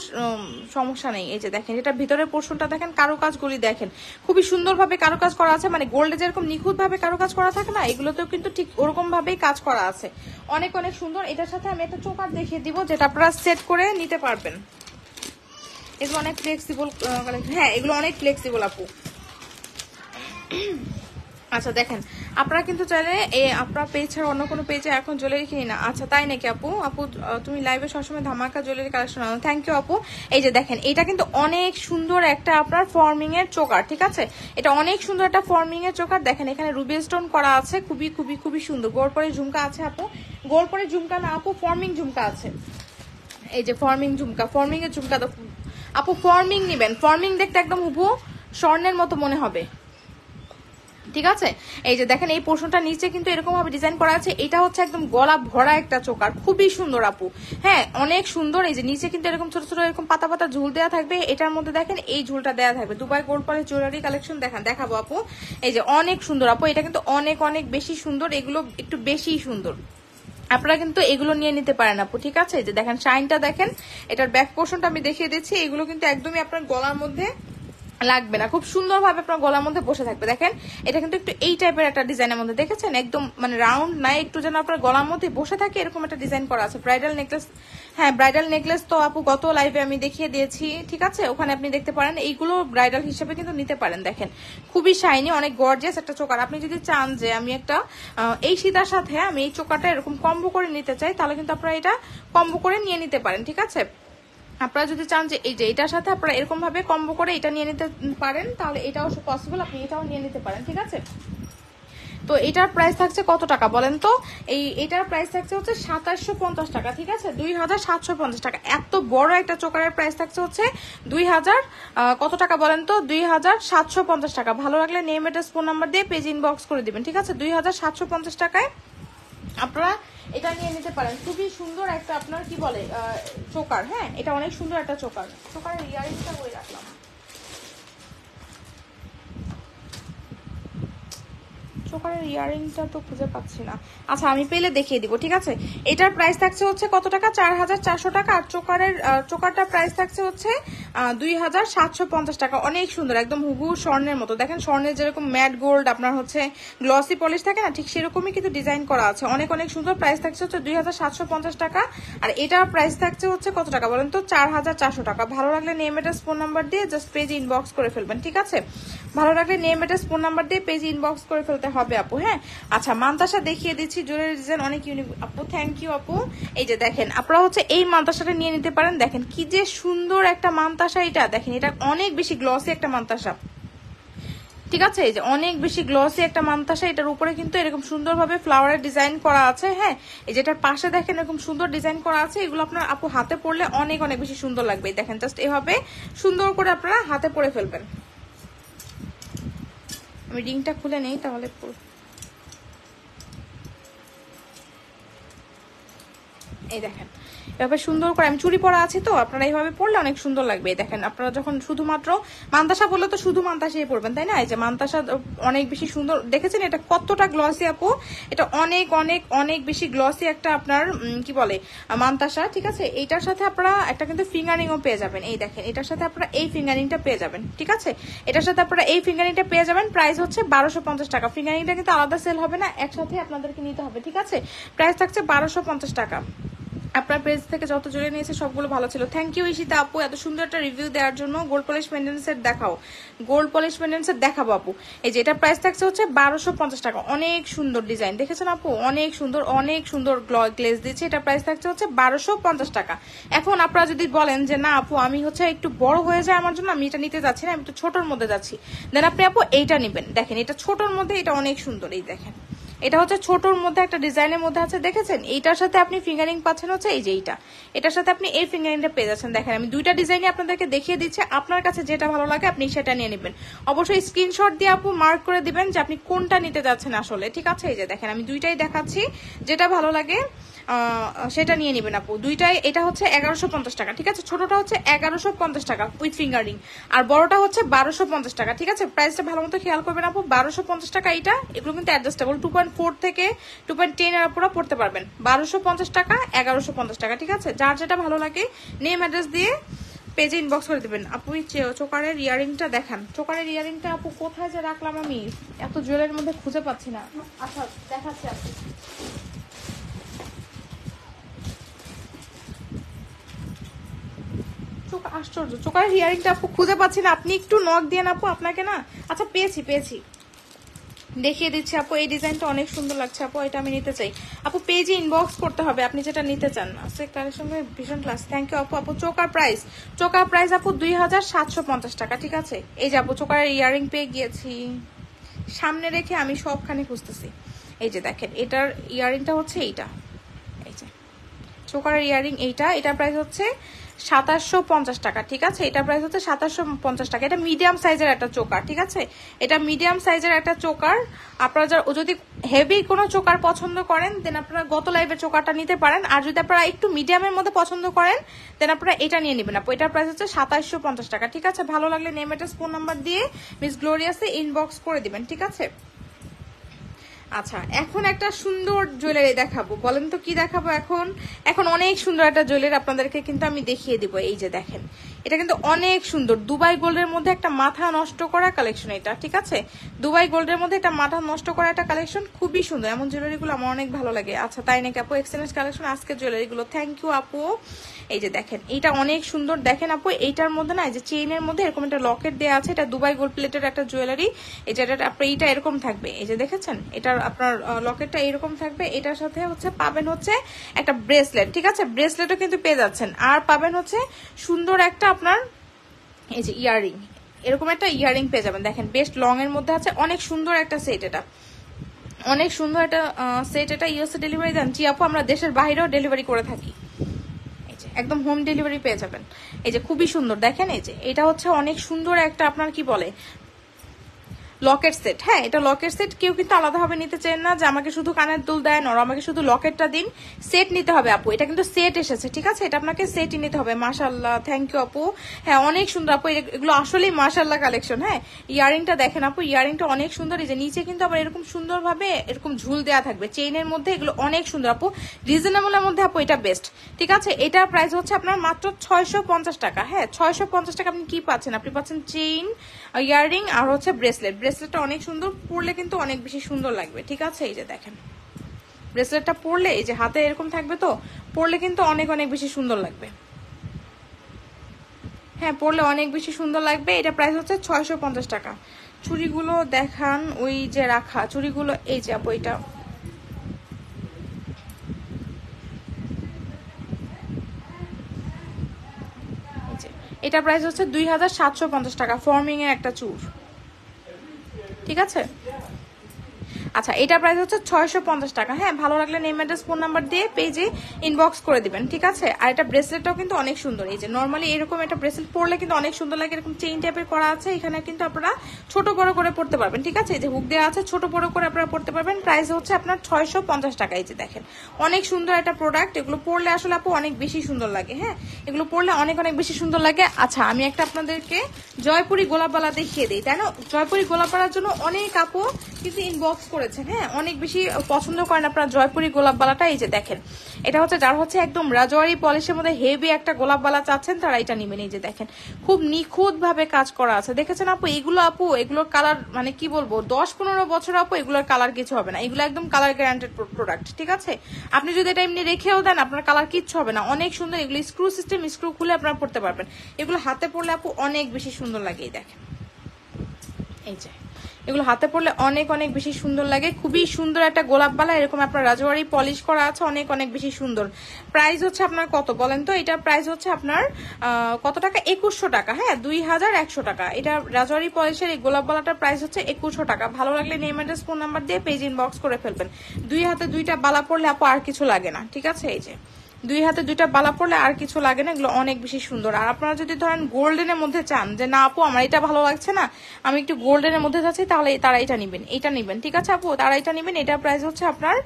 সমস্যা নেই। এই যে দেখেন এটা ভিতরের পোর্শনটা দেখেন, কারুকাজগুলি দেখেন খুবই সুন্দরভাবে কারুকাজ করা আছে। মানে গোল্ডে যেরকম নিখুঁত ভাবে কারুকাজ করা থাকে না, এগুলোতেও কিন্তু ঠিক ওরকম ভাবেই কাজ করা আছে, অনেক অনেক সুন্দর। এটার সাথে আমি একটা চোকার দেখিয়ে দিব, যেটা আপনারা সেট করে নিতে পারবেন। এগুলো অনেক ফ্লেক্সিবল, হ্যাঁ এগুলো অনেক ফ্লেক্সিবল আপু। আচ্ছা দেখেন আপনারা কিন্তু চাইলে আপনার পেজ ছাড়া অন্য কোনো পেজে এখন জুয়েলারি কিনি না। আচ্ছা তাই নাকি আপু? আপু তুমি লাইভে সবসময় ধামাকা জুয়েলারি কালেকশন আনো, থ্যাংক ইউ আপু। এই যে দেখেন এটা কিন্তু অনেক সুন্দর একটা আপনার ফর্মিং এর চোকার। ঠিক আছে, এটা অনেক সুন্দর একটা ফর্মিং এর চোকার। দেখেন এখানে রুবি স্টোন করা আছে, খুবই খুবই খুবই সুন্দর। গোল পরে ঝুমকা আছে আপু, গোল পরে ঝুমকা না আপু, ফর্মিং ঝুমকা আছে। এই যে ফর্মিং ঝুমকা, ফর্মিং এর ঝুমকা তো আপু ফর্মিং নিবেন, ফর্মিং দেখতে একদম হুবহু স্বর্ণের মতো মনে হবে। ঠিক আছে, এই যে দেখেন এই পোর্শনটা নিচে কিন্তু এরকম ভাবে ডিজাইন করা আছে। এটা হচ্ছে একদম গলা ভরা একটা চোকার, খুবই সুন্দর আপু, হ্যাঁ অনেক সুন্দর। এই যে নিচে কিন্তু এরকম ছোট ছোট এরকম পাতা পাতা ঝুল দেওয়া থাকবে। এটার মধ্যে দেখেন এই ঝুলটা দেওয়া থাকবে। Dubai gold polish jewellery collection দেখাবো আপু। এই যে অনেক সুন্দর আপু, এটা কিন্তু অনেক অনেক বেশি সুন্দর, এগুলো একটু বেশি সুন্দর। আপনারা কিন্তু এগুলো নিয়ে নিতে পারেন আপু। ঠিক আছে, যে দেখেন শাইনটা দেখেন, এটার ব্যাক পোর্শনটা আমি দেখিয়ে দিচ্ছি। এগুলো কিন্তু একদমই আপনার গলার মধ্যে লাগবে না, খুব সুন্দর ভাবে আপনার গলার মধ্যে বসে থাকবে। দেখেন এটা কিন্তু একটু এই টাইপের একটা ডিজাইনের মধ্যে, দেখেছেন একদম মানে রাউন্ড নাই, একটু যেন আপনার গলার মধ্যে বসে থাকে এরকম একটা ডিজাইন করা আছে। ব্রাইডাল নেকলেস, হ্যাঁ ব্রাইডাল নেকলেস তো আপু গত লাইভে আমি দেখিয়ে দিয়েছি। ঠিক আছে, ওখানে আপনি দেখতে পারেন, এইগুলো ব্রাইডাল হিসেবে কিন্তু নিতে পারেন। দেখেন খুবই শাইনি, অনেক গর্জিয়াস একটা চোকার। আপনি যদি চান যে আমি একটা এই সীতার সাথে আমি এই চোকারটা এরকম কম্বো করে নিতে চাই, তাহলে কিন্তু আপনারা এটা কম্বো করে নিয়ে নিতে পারেন। ঠিক আছে, আপনারা যদি চান যে এই যে এটার সাথে আপনারা এরকম ভাবে কম্বো করে এটা নিয়ে নিতে পারেন, তাহলে এটাও পসিবল, আপনি এটাও নিয়ে নিতে পারেন। ঠিক আছে, তো এটার প্রাইস থাকছে কত টাকা বলেন তো? এটার প্রাইস থাকছে হচ্ছে 2750 টাকা। ঠিক আছে, 2750 টাকা। এত বড় একটা চোকারের প্রাইস থাকছে হচ্ছে 2000 কত টাকা বলেন তো? 2750 টাকা। ভালো লাগলে নেম অ্যাড্রেস ফোন নাম্বার দিয়ে পেজ ইনবক্স করে দিবেন। ঠিক আছে, 2750 টাকায় আপনারা এটা নিয়ে নিতে পারেন। খুবই সুন্দর একটা আপনার কি বলে চোকার, হ্যাঁ এটা অনেক সুন্দর একটা চোকার। চোকারের ইয়ারিংটা করে রাখলাম, চোকার চোকারের ইয়ারিংটা তো খুঁজে পাচ্ছি না। আচ্ছা আমি পেলে দেখিয়ে দিব, ঠিক আছে। এটার প্রাইস থাকছে হচ্ছে কত টাকা, 4400 টাকা। আর চোকারটার প্রাইস থাকছে হচ্ছে 2750 টাকা। অনেক সুন্দর, একদম হুবহু স্বর্ণের মতো। দেখেন স্বর্ণের যেরকম ম্যাট গোল্ড আপনার হচ্ছে গ্লসি পলিশ থাকে না, ঠিক সেরকমই কিন্তু ডিজাইন করা আছে। অনেক অনেক সুন্দর। প্রাইস থাকছে হচ্ছে 2750 টাকা। আর এটার প্রাইস থাকছে হচ্ছে কত টাকা বলেন তো, 4400 টাকা। ভালো লাগলে নেম অ্যাড্রেস ফোন নাম্বার দিয়ে জাস্ট পেজে ইনবক্স করে ফেলবেন, ঠিক আছে। ভালো লাগলে নেম অ্যাড্রেস ফোন নাম্বার দিয়ে পেজে ইনবক্স করে ফেলতে হবে আপু, হ্যাঁ। আচ্ছা মান্তাসা দেখিয়ে দিচ্ছি, জুয়েলারি ডিজাইন অনেক ইউনিক আপু, থ্যাংক ইউ আপু। এই যে দেখেন আপনারা হচ্ছে এই মান্তাসাটা নিয়ে নিতে পারেন। দেখেন কি যে সুন্দর একটা মান্তাসা এটা, দেখেন এটা অনেক বেশি গ্লসি একটা মান্তাসা, ঠিক আছে। এই যে অনেক বেশি গ্লসি একটা মান্তাসা, এটার উপরে কিন্তু এরকম সুন্দরভাবে ফ্লাওয়ারের ডিজাইন করা আছে, হ্যাঁ। এই যেটার পাশে দেখেন এরকম সুন্দর ডিজাইন করা আছে। এগুলো আপনার আপু হাতে পরলে অনেক অনেক বেশি সুন্দর লাগবে। দেখেন জাস্ট এভাবে সুন্দর করে আপনারা হাতে পরে ফেলবেন। আমি রিংটা খুলে নেই তাহলে এই দেখেন এভাবে সুন্দর করে, আমি চুড়ি পরা আছি তো, আপনারা এইভাবে পরলে অনেক সুন্দর লাগবে। দেখেন আপনারা যখন শুধুমাত্র মান্তাসা বললে তো শুধু মান্তাসাই পরবেন, তাই না। এই যে মান্তাসা অনেক বেশি সুন্দর, দেখেছেন এটা কতটা গ্লসি আপু। এটা অনেক অনেক অনেক বেশি গ্লসি একটা আপনার কি বলে মান্তাসা, ঠিক আছে। এইটার সাথে আপনারা একটা কিন্তু ফিঙ্গারিংও পেয়ে যাবেন। এই দেখেন এটার সাথে আপনারা এই ফিঙ্গারিংটা পেয়ে যাবেন, ঠিক আছে। এটার সাথে আপনারা এই ফিঙ্গারিংটা পেয়ে যাবেন। প্রাইস হচ্ছে 1250 টাকা। ফিঙ্গারিংটা কিন্তু আলাদা সেল হবে না, একসাথে আপনাদেরকে নিতে হবে, ঠিক আছে। প্রাইস থাকছে 1250 টাকা। আপনার পেজ থেকে যত জুড়ে নিয়েছে সবগুলো ভালো ছিল। থ্যাংক ইউ ঈশিতা আপু এত সুন্দর একটা রিভিউ দেওয়ার জন্য। গোল্ড পলিশ পেন্ডেন্ট সেট দেখাও, গোল্ড পলিশ পেন্ডেন্ট সেট দেখাবো আপু। এই যে এটা প্রাইস থাকছে হচ্ছে 1250 টাকা। অনেক সুন্দর ডিজাইন, দেখেছেন আপু, অনেক সুন্দর অনেক সুন্দর গ্লেজ দিচ্ছে। এটা প্রাইস থাকছে হচ্ছে 1250 টাকা। এখন আপনারা যদি বলেন যে না আপু আমি হচ্ছে একটু বড় হয়ে যায় আমার জন্য, আমি এটা নিতে যাচ্ছি না, আমি একটু ছোটোর মধ্যে যাচ্ছি, দেন আপনি আপু এইটা নেবেন। দেখেন এটা ছোটোর মধ্যে, এটা অনেক সুন্দর। এই দেখেন এটা হচ্ছে ছোটর মধ্যে একটা ডিজাইনের মধ্যে আছে, দেখেছেন। এইটার সাথে আপনি ফিঙ্গারিং পাচ্ছেন হচ্ছে এই যে এইটা, এটার সাথে আপনি এই ফিঙ্গারিংটা পেয়ে যাচ্ছেন। দেখেন আমি দুইটা ডিজাইনই আপনাদেরকে দেখিয়ে দিচ্ছি, আপনার কাছে যেটা ভালো লাগে আপনি সেটা নিয়ে নেবেন। অবশ্যই স্ক্রিনশট দিয়ে আপু মার্ক করে দিবেন যে আপনি কোনটা নিতে যাচ্ছেন আসলে, ঠিক আছে। এই যে দেখেন আমি দুইটাই দেখাচ্ছি, যেটা ভালো লাগে সেটা নিয়ে নেবেন আপু। দুইটাই, এটা হচ্ছে 1150 টাকা, ঠিক আছে। ছোটটা হচ্ছে 1150 টাকা উইথ ফিঙ্গারিং, আর বড়টা হচ্ছে 1250 টাকা, ঠিক আছে। প্রাইসটা ভালো মতো খেয়াল করবেন আপু। 1250 টাকা এইটা, এগুলো কিন্তু অ্যাডজাস্টেবল 2.4 থেকে 2.10 এর আপুরা পড়তে পারবেন। 1250 টাকা, 1150 টাকা, ঠিক আছে। যার যেটা ভালো লাগে নেম অ্যাড্রেস দিয়ে পেজে ইনবক্স করে দিবেন আপু। চোকারের ইয়ারিংটা দেখান, চোকারের ইয়ারিংটা আপু কোথায় যে রাখলাম আমি, এত জুয়েলারির মধ্যে খুঁজে পাচ্ছি না। আচ্ছা দেখাচ্ছি আপু। আশ্চর্য, চোকারের হিয়ারিংটা আপু খুঁজে পাচ্ছি না, আপনি একটু নক দিয়ে আপু, আপনাকে না। আচ্ছা পেয়েছি পেয়েছি, দেখিয়ে দিচ্ছি আপু। এই ডিজাইনটা অনেক সুন্দর লাগছে আপু, এটা আমি নিতে চাই আপু। পেজে ইনবক্স করতে হবে আপনি যেটা নিতে চান। আজকে কালেকশন ভীষণ ক্লাস, থ্যাংক ইউ আপু। আপু চোকার প্রাইস আপু 2750 টাকা, ঠিক আছে। এই যে আপু চোকারের ইয়ারিং পেয়ে গিয়েছি, সামনে রেখে আমি সবখানে খুঁজতেছি। এই যে দেখেন এটার ইয়ারিংটা হচ্ছে এইটা, এই যে চোকারের ইয়ারিং এইটা, এটার প্রাইস হচ্ছে 2750 টাকা, ঠিক আছে। এটা প্রাইস হচ্ছে 2750 টাকা। এটা মিডিয়াম সাইজের একটা চোকার, ঠিক আছে। এটা মিডিয়াম সাইজের একটা চোকার। আপনারা যদি হেভি কোনো চোকার পছন্দ করেন দেন আপনারা গত লাইভের চোকারটা নিতে পারেন, আর যদি আপনারা একটু মিডিয়ামের মধ্যে পছন্দ করেন দেন আপনারা এটা নিয়ে নেবেন আপু। এটার প্রাইস হচ্ছে 2750 টাকা, ঠিক আছে। ভালো লাগলে নেম অ্যাড্রেস ফোন নাম্বার দিয়ে মিস গ্লোরিয়াসে ইনবক্স করে দিবেন, ঠিক আছে। আচ্ছা এখন একটা সুন্দর জুয়েলারি দেখাবো, বলেন তো কি দেখাবো এখন। এখন অনেক সুন্দর একটা জুয়েলারি আপনাদেরকে কিন্তু আমি দেখিয়ে দিব। এই যে দেখেন এটা কিন্তু অনেক সুন্দর, দুবাই গোল্ডের মধ্যে একটা মাথা নষ্ট করা কালেকশন এটা, ঠিক আছে। দুবাই গোল্ডের মধ্যে একটা মাথা নষ্ট করা একটা কালেকশন, খুবই সুন্দর। এমন জুয়েলারিগুলো আমার অনেক ভালো লাগে। আচ্ছা তাই নাকি আপু, এক্সচেঞ্জ কালেকশন আজকে জুয়েলারিগুলো, থ্যাংক ইউ আপু। এই যে দেখেন এইটা অনেক সুন্দর, দেখেন আপু এইটার মধ্যে না এই যে চেইনের মধ্যে এরকম একটা লকেট দেওয়া আছে, এটা দুবাই গোল্ড প্লেটের একটা জুয়েলারি। এই যে আপনার এইটা এরকম থাকবে, এই যে দেখেছেন এটার আপনার লকেটটা এরকম থাকবে। এটার সাথে হচ্ছে পাবেন হচ্ছে একটা ব্রেসলেট, ঠিক আছে। ব্রেসলেটও কিন্তু পেয়ে যাচ্ছেন, আর পাবেন হচ্ছে সুন্দর একটা আপনার এই যে ইয়াররিং, এরকম একটা ইয়াররিং পেয়ে যাবেন। দেখেন বেশ লং এর মধ্যে আছে, অনেক সুন্দর একটা সেট, এটা অনেক সুন্দর একটা সেট। এটা ইউএসএ ডেলিভারি দেন? জি আপু আমরা দেশের বাইরেও ডেলিভারি করে থাকি, একদম হোম ডেলিভারি পেয়ে যাবেন। এই যে খুবই সুন্দর দেখেন, এই যে এটা হচ্ছে অনেক সুন্দর একটা আপনার কি বলে লকেট সেট। হ্যাঁ, এটা লকেট সেট। কেউ কিন্তু আলাদাভাবে নিতে চান না যে আমাকে শুধু কানের দুল দেন আর আমাকে শুধু লকেটটা দিন, সেট নিতে হবে আপু। এটা কিন্তু সেট এসেছে, ঠিক আছে, এটা আপনাকে সেটই নিতে হবে। মাশাআল্লাহ, থ্যাংক ইউ আপু। হ্যাঁ, অনেক সুন্দর আপু, এগুলো আসলেই মাশাআল্লাহ কালেকশন। হ্যাঁ, ইয়ারিংটা দেখেন আপু, ইয়ারিংটা অনেক সুন্দর। এই যে নিচে কিন্তু আবার এরকম সুন্দরভাবে এরকম ঝুল দেওয়া থাকবে চেইনের মধ্যে, এগুলো অনেক সুন্দর আপু, রিজনেবলের মধ্যে আপু এটা বেস্ট, ঠিক আছে। এটার প্রাইস হচ্ছে আপনার মাত্র 650 টাকা। হ্যাঁ, 650 টাকা আপনি কি পাচ্ছেন? আপনি পাচ্ছেন চেইন, ইয়ারিং আর হচ্ছে ব্রেসলেট। ব্রেসলেটটা অনেক সুন্দর, পরলে কিন্তু অনেক বেশি সুন্দর লাগবে, ঠিক আছে। এই যে দেখেন ব্রেসলেটটা পরলে এই যে হাতে এরকম থাকবে, তো পরলে কিন্তু অনেক অনেক বেশি সুন্দর লাগবে। হ্যাঁ, পরলে অনেক বেশি সুন্দর লাগবে। এটা প্রাইস হচ্ছে 650 টাকা। চুড়িগুলো দেখান, ওই যে রাখা চুড়িগুলো, এই যে আপু এটা এটা প্রাইস হচ্ছে 2750 টাকা, ফর্মিং এর একটা চুর, ঠিক আছে। আচ্ছা, এটা প্রাইস হচ্ছে 650 টাকা। হ্যাঁ, ভালো লাগলে নেম অ্যাড্রেস ফোন নাম্বার দিয়ে পেজে ইনবক্স করে দিবেন, ঠিক আছে। আর এটা ব্রেসলেটটাও কিন্তু অনেক সুন্দর। এই যে নর্মালি এরকম একটা ব্রেসলেট পরলে কিন্তু অনেক সুন্দর লাগে, এরকম চেইন টাইপের করা আছে, এখানে কিন্তু আপনারা ছোট বড় করে পড়তে পারবেন, ঠিক আছে। এই যে হুক দেওয়া আছে, ছোট বড় করে আপনারা পড়তে পারবেন। প্রাইস হচ্ছে আপনার 650 টাকা। এই যে দেখেন অনেক সুন্দর একটা প্রোডাক্ট, এগুলো পরলে আসলে আপু অনেক বেশি সুন্দর লাগে। হ্যাঁ, এগুলো পরলে অনেক অনেক বেশি সুন্দর লাগে। আচ্ছা, আমি একটা আপনাদেরকে জয়পুরি গোলাপবালা দেখিয়ে দিই, তাই না। জয়পুরি গোলাপবালার জন্য অনেক আপু কিন্তু ইনবক্স করেছেন। হ্যাঁ, অনেক বেশি পছন্দ করেন আপনারা জয়পুরি গোলাপবালাটা। এই যে দেখেন এটা হচ্ছে যার হচ্ছে একদম রাজওয়ারি পলিশের মধ্যে হেভি একটা গোলাপবালা চাচ্ছেন, তারা এটা নেবেন। এই যে দেখেন খুব নিখুঁত ভাবে কাজ করা আছে, দেখেছেন আপু। এগুলোর কালার মানে কি বলবো, 10-15 বছর আপু এগুলোর কালার কিছু হবে না। এগুলো একদম কালার গ্যারান্টেড প্রোডাক্ট, ঠিক আছে। আপনি যদি এটা এমনি রেখেও দেন আপনার কালার কিচ্ছু হবে না, অনেক সুন্দর। এগুলো স্ক্রু সিস্টেম, স্ক্রু খুলে আপনারা পড়তে পারবেন। এগুলো হাতে পরলে আপু অনেক বেশি সুন্দর লাগে। এই দেখেন, এই যে এগুলো হাতে পরলে অনেক অনেক বেশি সুন্দর লাগে। খুবই সুন্দর একটা গোলাপবালা, এরকম আপনার রাজওয়ারি পলিশ করা আছে, অনেক অনেক বেশি সুন্দর। প্রাইস হচ্ছে আপনার কত বলেন তো? এটার প্রাইস হচ্ছে আপনার কত টাকা? 2100 টাকা। হ্যাঁ, 2100 টাকা। এটা রাজওয়ারি পলিশের এই গোলাপবালাটার প্রাইস হচ্ছে 2100 টাকা। ভালো লাগলে নেম অ্যাড্রেস ফোন নাম্বার দিয়ে পেজ ইনবক্স করে ফেলবেন। দুই হাতে দুইটা বালা পরলে আপু আর কিছু লাগে না, ঠিক আছে। এই যে দুই হাতে দুইটা বালা পরলে আর কিছু লাগে না, এগুলো অনেক বেশি সুন্দর। আর আপনারা যদি ধরেন গোল্ডেনের মধ্যে চান যে না আপু আমার এটা ভালো লাগছে না, আমি একটু গোল্ডেনের মধ্যে যাচ্ছি, তাহলে তারা এটা নিবেন, এটা নিবেন, ঠিক আছে আপু, তারা এটা নিবেন। এটার প্রাইস হচ্ছে আপনার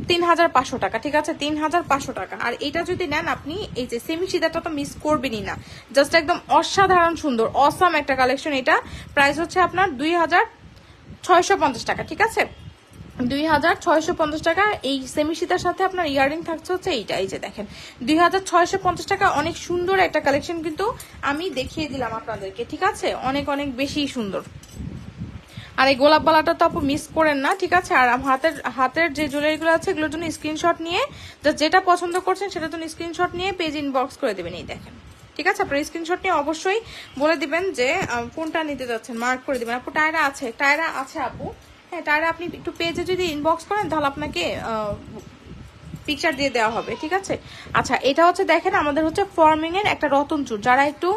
3500 টাকা, ঠিক আছে, 3500 টাকা। আর এটা যদি নেন আপনি, এই যে সেমি সিদাটা তো মিস করবেনই না, জাস্ট একদম অসাধারণ সুন্দর অসাম একটা কালেকশন। এটা প্রাইস হচ্ছে আপনার 2650 টাকা, ঠিক আছে, 2650 টাকা। এই সেমি সীতার সাথে আপনার ইয়ারিং থাকছে হচ্ছে এইটা। এই যে দেখেন 2650 টাকা, অনেক সুন্দর একটা কালেকশন কিন্তু আমি দেখিয়ে দিলাম আপনাদেরকে, ঠিক আছে, অনেক অনেক বেশি সুন্দর। আর এই গোলাপবালাটা তো আপু মিস করেন না, ঠিক আছে। আর হাতের যে জুয়েলারিগুলো আছে এগুলোর জন্য স্ক্রিনশট নিয়ে যেটা পছন্দ করছেন সেটার জন্য স্ক্রিনশট নিয়ে পেজ ইনবক্স করে দেবেন। এই দেখেন, ঠিক আছে, আপনার স্ক্রিনশট নিয়ে অবশ্যই বলে দিবেন যে কোনটা নিতে যাচ্ছেন, মার্ক করে দিবেন। আপু টায়রা আছে আপু। হ্যাঁ, টায়রা আপনি একটু পেজে যদি ইনবক্স করেন তাহলে আপনাকে পিকচার দিয়ে দেওয়া হবে, ঠিক আছে। আচ্ছা, এটা হচ্ছে দেখেন আমাদের হচ্ছে ফর্মিং এর একটা রতন চুর, যারা একটু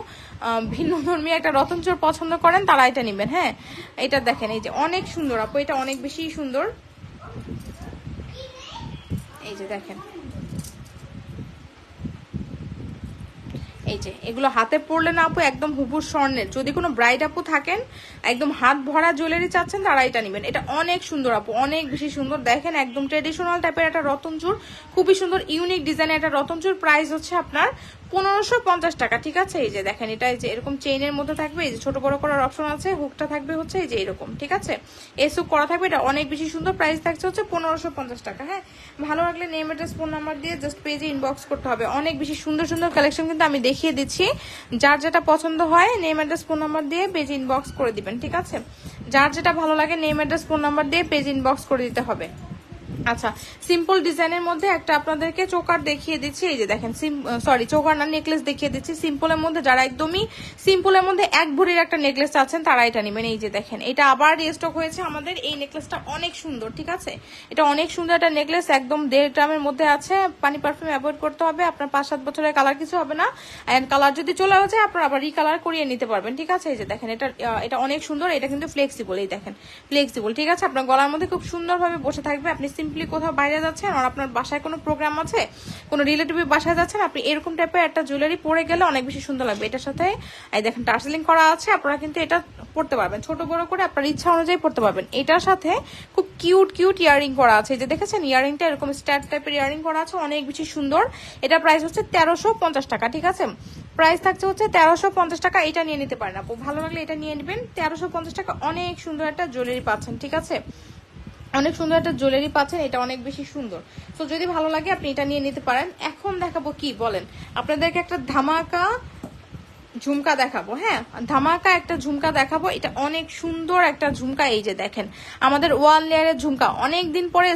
ভিন্ন ধর্মী একটা রতন চুর পছন্দ করেন তারা এটা নেবেন। হ্যাঁ, এটা দেখেন, এই যে অনেক সুন্দর আপু, এটা অনেক বেশি সুন্দর। এই যে দেখেন, এই যে এগুলো হাতে পরলে না আপু একদম হুবহু স্বর্ণের। যদি কোনো ব্রাইড আপু থাকেন একদম হাত ভরা জুয়েলারি চাচ্ছেন তারা এটা নেবেন। এটা অনেক সুন্দর আপু, অনেক বেশি সুন্দর। দেখেন একদম ট্রেডিশনাল টাইপের একটা রতন চুর, খুবই সুন্দর ইউনিক ডিজাইনের একটা রতন চুর। প্রাইস হচ্ছে আপনার 1550 টাকা, ঠিক আছে। এই যে দেখেন এটা এই যে এরকম চেইনের মধ্যে থাকবে, এই যে ছোট বড় করার অপশন আছে, হুকটা থাকবে হচ্ছে এই যে এরকম, ঠিক আছে, এসুক করা থাকবে। এটা অনেক বেশি সুন্দর, প্রাইস থাকছে হচ্ছে 1550 টাকা। হ্যাঁ, ভালো লাগলে নেম অ্যাড্রেস ফোন নাম্বার দিয়ে জাস্ট পেজে ইনবক্স করতে হবে। অনেক বেশি সুন্দর সুন্দর কালেকশন কিন্তু আমি দেখিয়ে দিচ্ছি, যার যেটা পছন্দ হয় নেম অ্যাড্রেস ফোন নাম্বার দিয়ে পেজে ইনবক্স করে দিবেন, ঠিক আছে। যার যেটা ভালো লাগে নেম অ্যাড্রেস ফোন নাম্বার দিয়ে পেজ ইনবক্স করে দিতে হবে। আচ্ছা, সিম্পল ডিজাইনের মধ্যে একটা আপনাদেরকে চোকার দেখিয়ে দিচ্ছি। এই যে দেখেন, চোকার না, নেকলেস দেখিয়ে দিচ্ছি সিম্পলের মধ্যে। যারা একদমই সিম্পলের মধ্যে এক ভরির একটা নেকলেস আছেন তারা এটা নেবেন। এই যে দেখেন এটা আবার রিস্টক হয়েছে আমাদের, এই নেকলেসটা অনেক সুন্দর, ঠিক আছে। এটা অনেক সুন্দর একটা নেকলেস, একদম 1.5 গ্রামের মধ্যে আছে। পানি পারফিউম অ্যাভয়েড করতে হবে, আপনার 5-7 বছরের কালার কিছু হবে না। এন্ড কালার যদি চলে আসে আপনার আবার রিকালার করিয়ে নিতে পারবেন, ঠিক আছে। এই যে দেখেন এটা অনেক সুন্দর, এটা কিন্তু ফ্লেক্সিবল। এই দেখেন ফ্লেক্সিবল, ঠিক আছে, আপনার গলার মধ্যে খুব সুন্দরভাবে বসে থাকবে। আপনি সিম্পলি কোথাও বাইরে যাচ্ছেন আর আপনার বাসায় কোনো প্রোগ্রাম আছে, কোনো রিলেটিভের বাসায় যাচ্ছেন, আপনি এরকম টাইপের একটা জুয়েলারি পরে গেলে অনেক বেশি সুন্দর লাগবে। এটার সাথে এই দেখেন টার্সেলিং করা আছে, আপনারা কিন্তু এটা পড়তে পারবেন, ছোট বড় করে আপনার ইচ্ছা অনুযায়ী পড়তে পারবেন। এটার সাথে খুব কিউট কিউট ইয়ারিং করা আছে, এই যে দেখেছেন ইয়ারিংটা এরকম স্ট্যাট টাইপের ইয়ারিং করা আছে, অনেক বেশি সুন্দর। এটা প্রাইস হচ্ছে 1350 টাকা, ঠিক আছে? প্রাইস থাকছে হচ্ছে 1350 টাকা। এটা নিয়ে নিতে পারেন আপু, ভালো লাগলে এটা নিয়ে নেবেন। 1350 টাকা অনেক সুন্দর একটা জুয়েলারি পাচ্ছেন, ঠিক আছে? অনেক সুন্দর একটা জুয়েলারি পাচ্ছেন, এটা অনেক বেশি সুন্দর। তো যদি ভালো লাগে আপনি এটা নিয়ে নিতে পারেন। এখন দেখাবো কি বলেন, আপনাদেরকে একটা ধামাকা ঝুমকা দেখাবো। হ্যাঁ, ধামাকা একটা ঝুমকা দেখাবো। এটা অনেক সুন্দর একটা ঝুমকা, এই যে দেখেন আমাদের ওয়ান লেয়ারের ঝুমকা, অনেকদিন পরে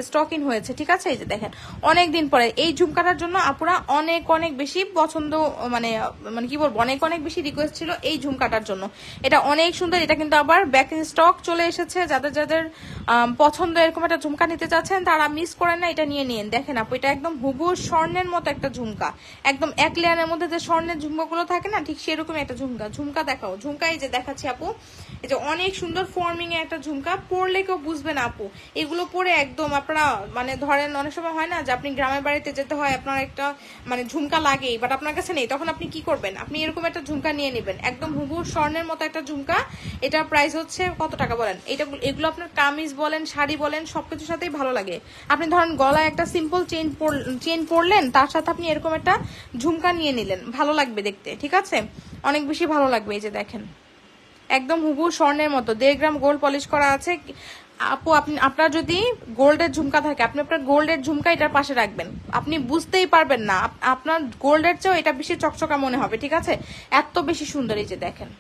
স্টক ইন হয়েছে, ঠিক আছে? এই যে দেখেন অনেকদিন পরে এই ঝুমকাটার জন্য আপুরা অনেক অনেক বেশি পছন্দ, মানে মানে কি বলবো, অনেক অনেক বেশি রিকোয়েস্ট ছিল এই ঝুমকাটার জন্য। এটা অনেক সুন্দর, এটা কিন্তু আবার ব্যাক ইন স্টক চলে এসেছে। যাদের যাদের পছন্দ এরকম একটা ঝুমকা নিতে চাচ্ছেন তারা মিস করেন না, এটা নিয়ে নিন। দেখেন আপু এটা একদম হুবহু স্বর্ণের মতো একটা ঝুমকা, একদম এক লেয়ারের মধ্যে যে স্বর্ণের ঝুমকাগুলো থাকে না, ঠিক সেরকম একটা ঝুমকা। ঝুমকা দেখাও, ঝুমকা এই যে দেখাচ্ছি আপু, এই যে অনেক সুন্দর ফর্মিং এ একটা ঝুমকা। পরলে কেউ বুঝবে না আপু, এগুলো পরে একদম আপনারা মানে ধরেন অনেক সময় হয় না যে আপনি গ্রামের বাড়িতে যেতে হয়, আপনার একটা মানে ঝুমকা লাগেই, বাট আপনার কাছে নেই, তখন আপনি কি করবেন, আপনি এরকম একটা ঝুমকা নিয়ে নেবেন, একদম হুবহু স্বর্ণের মতো একটা ঝুমকা। এটার প্রাইস হচ্ছে কত টাকা বলেন? এগুলো আপনার কামিজ বলেন, শাড়ি বলেন, সবকিছুর সাথেই ভালো লাগে। আপনি ধরেন গলায় একটা সিম্পল চেইন পরলেন, তার সাথে আপনি এরকম একটা ঝুমকা নিয়ে নিলেন, ভালো লাগবে দেখতে, ঠিক আছে? অনেক বেশি ভালো লাগবে। এই যে দেখেন একদম হুবহু স্বর্ণের মতো 1.5 গ্রাম গোল্ড পলিশ করা আছে। আপু আপনার যদি গোল্ডের ঝুমকা থাকে, আপনি আপনার গোল্ডের ঝুমকা এটার পাশে রাখবেন, আপনি বুঝতেই পারবেন না আপনার গোল্ডের চেয়েও এটা বেশি চকচকা মনে হবে, ঠিক আছে? এত বেশি সুন্দর। এই যে দেখেন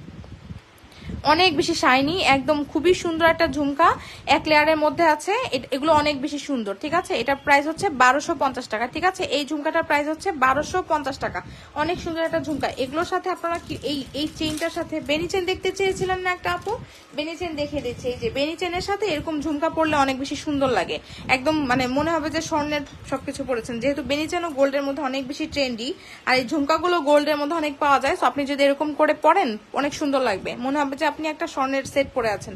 অনেক বেশি শাইনি, একদম খুবই সুন্দর একটা ঝুমকা, এক লেয়ারের মধ্যে আছে। এগুলো অনেক বেশি সুন্দর, ঠিক আছে? এটার প্রাইস হচ্ছে 1250 টাকা, ঠিক আছে? এই ঝুমকাটার প্রাইস হচ্ছে 1250 টাকা। অনেক সুন্দর একটা ঝুমকা। এগুলোর সাথে আপনারা কি এই চেইনটার সাথে বেনি চেন দেখতে চেয়েছিলেন না একটা আপু? বেনি চেন দেখে দিচ্ছে। এই যে বেনি চেনের সাথে এরকম ঝুমকা পরলে অনেক বেশি সুন্দর লাগে, একদম মানে মনে হবে যে স্বর্ণের সবকিছু পরেছেন। যেহেতু বেনি চেনও গোল্ডের মধ্যে অনেক বেশি ট্রেন্ডি, আর এই ঝুমকাগুলো গোল্ডের মধ্যে অনেক পাওয়া যায়, তো আপনি যদি এরকম করে পরেন অনেক সুন্দর লাগবে, মনে হবে যে আপনি একটা স্বর্ণের সেট পরে আছেন,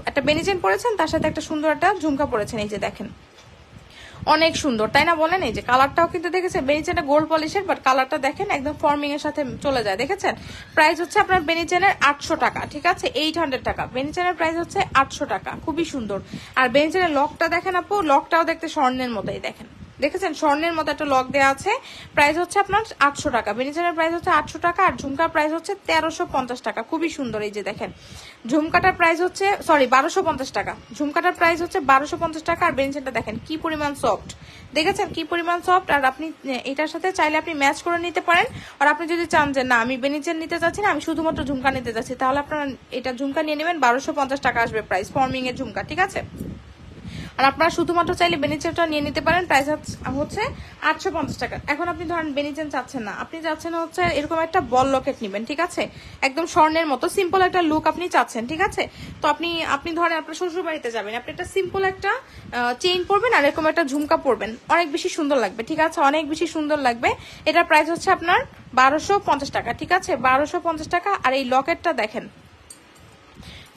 একটা বেনি চেন পরেছেন, তার সাথে একটা সুন্দর একটা ঝুমকা পরেছেন। এই যে দেখেন অনেক সুন্দর, তাই না বলেন? এই যে কালারটাও কিন্তু দেখেছেন, বেনি চেনটা গোল্ড পলিশের, বাট কালারটা দেখেন একদম ফর্মিং এর সাথে চলে যায়, দেখেছেন? প্রাইস হচ্ছে আপনার বেনি চেনের 800 টাকা, ঠিক আছে? 800 টাকা বেনি চেনের প্রাইস হচ্ছে 800 টাকা, খুবই সুন্দর। আর বেনি চেনের লকটা দেখেন আপু, লকটাও দেখতে স্বর্ণের মতোই, দেখেন দেখেছেন স্বর্ণের মতো একটা লক দেওয়া আছে। প্রাইস হচ্ছে আপনার 800 টাকা, বেনিচারের প্রাইস হচ্ছে 800 টাকা, আর ঝুমকার প্রাইস হচ্ছে 1350 টাকা, খুবই সুন্দর। এই যে দেখেন ঝুমকাটার প্রাইস হচ্ছে 1250 টাকা, ঝুমকাটার প্রাইস হচ্ছে 1250 টাকা। আর বেনিচারটা দেখেন কি পরিমাণ সফট, দেখেছেন কি পরিমাণ সফট। আর আপনি এটার সাথে চাইলে আপনি ম্যাচ করে নিতে পারেন। আর আপনি যদি চান যে না আমি বেনিচার নিতে চাচ্ছি না, আমি শুধুমাত্র ঝুমকা নিতে চাচ্ছি, তাহলে আপনারা এটা ঝুমকা নিয়ে নেবেন, 1250 টাকা আসবে প্রাইস, ফর্মিং এর ঝুমকা, ঠিক আছে? আর আপনারা শুধুমাত্র চাইলে বেনিচেনটা নিয়ে নিতে পারেন, প্রাইস হচ্ছে 850 টাকা। এখন আপনি ধরেন বেনিচেন চাচ্ছেন না, আপনি চাচ্ছেন হচ্ছে এরকম একটা বল লকেট নেবেন, ঠিক আছে? একদম স্বর্ণের মতো সিম্পল একটা লুক আপনি চাচ্ছেন, ঠিক আছে? তো আপনি ধরেন আপনার শ্বশুর বাড়িতে যাবেন, আপনি একটা সিম্পল একটা চেইন পরবেন আর এরকম একটা ঝুমকা পরবেন, অনেক বেশি সুন্দর লাগবে, ঠিক আছে? অনেক বেশি সুন্দর লাগবে। এটার প্রাইস হচ্ছে আপনার 1250 টাকা, ঠিক আছে? 1250 টাকা। আর এই লকেটটা দেখেন,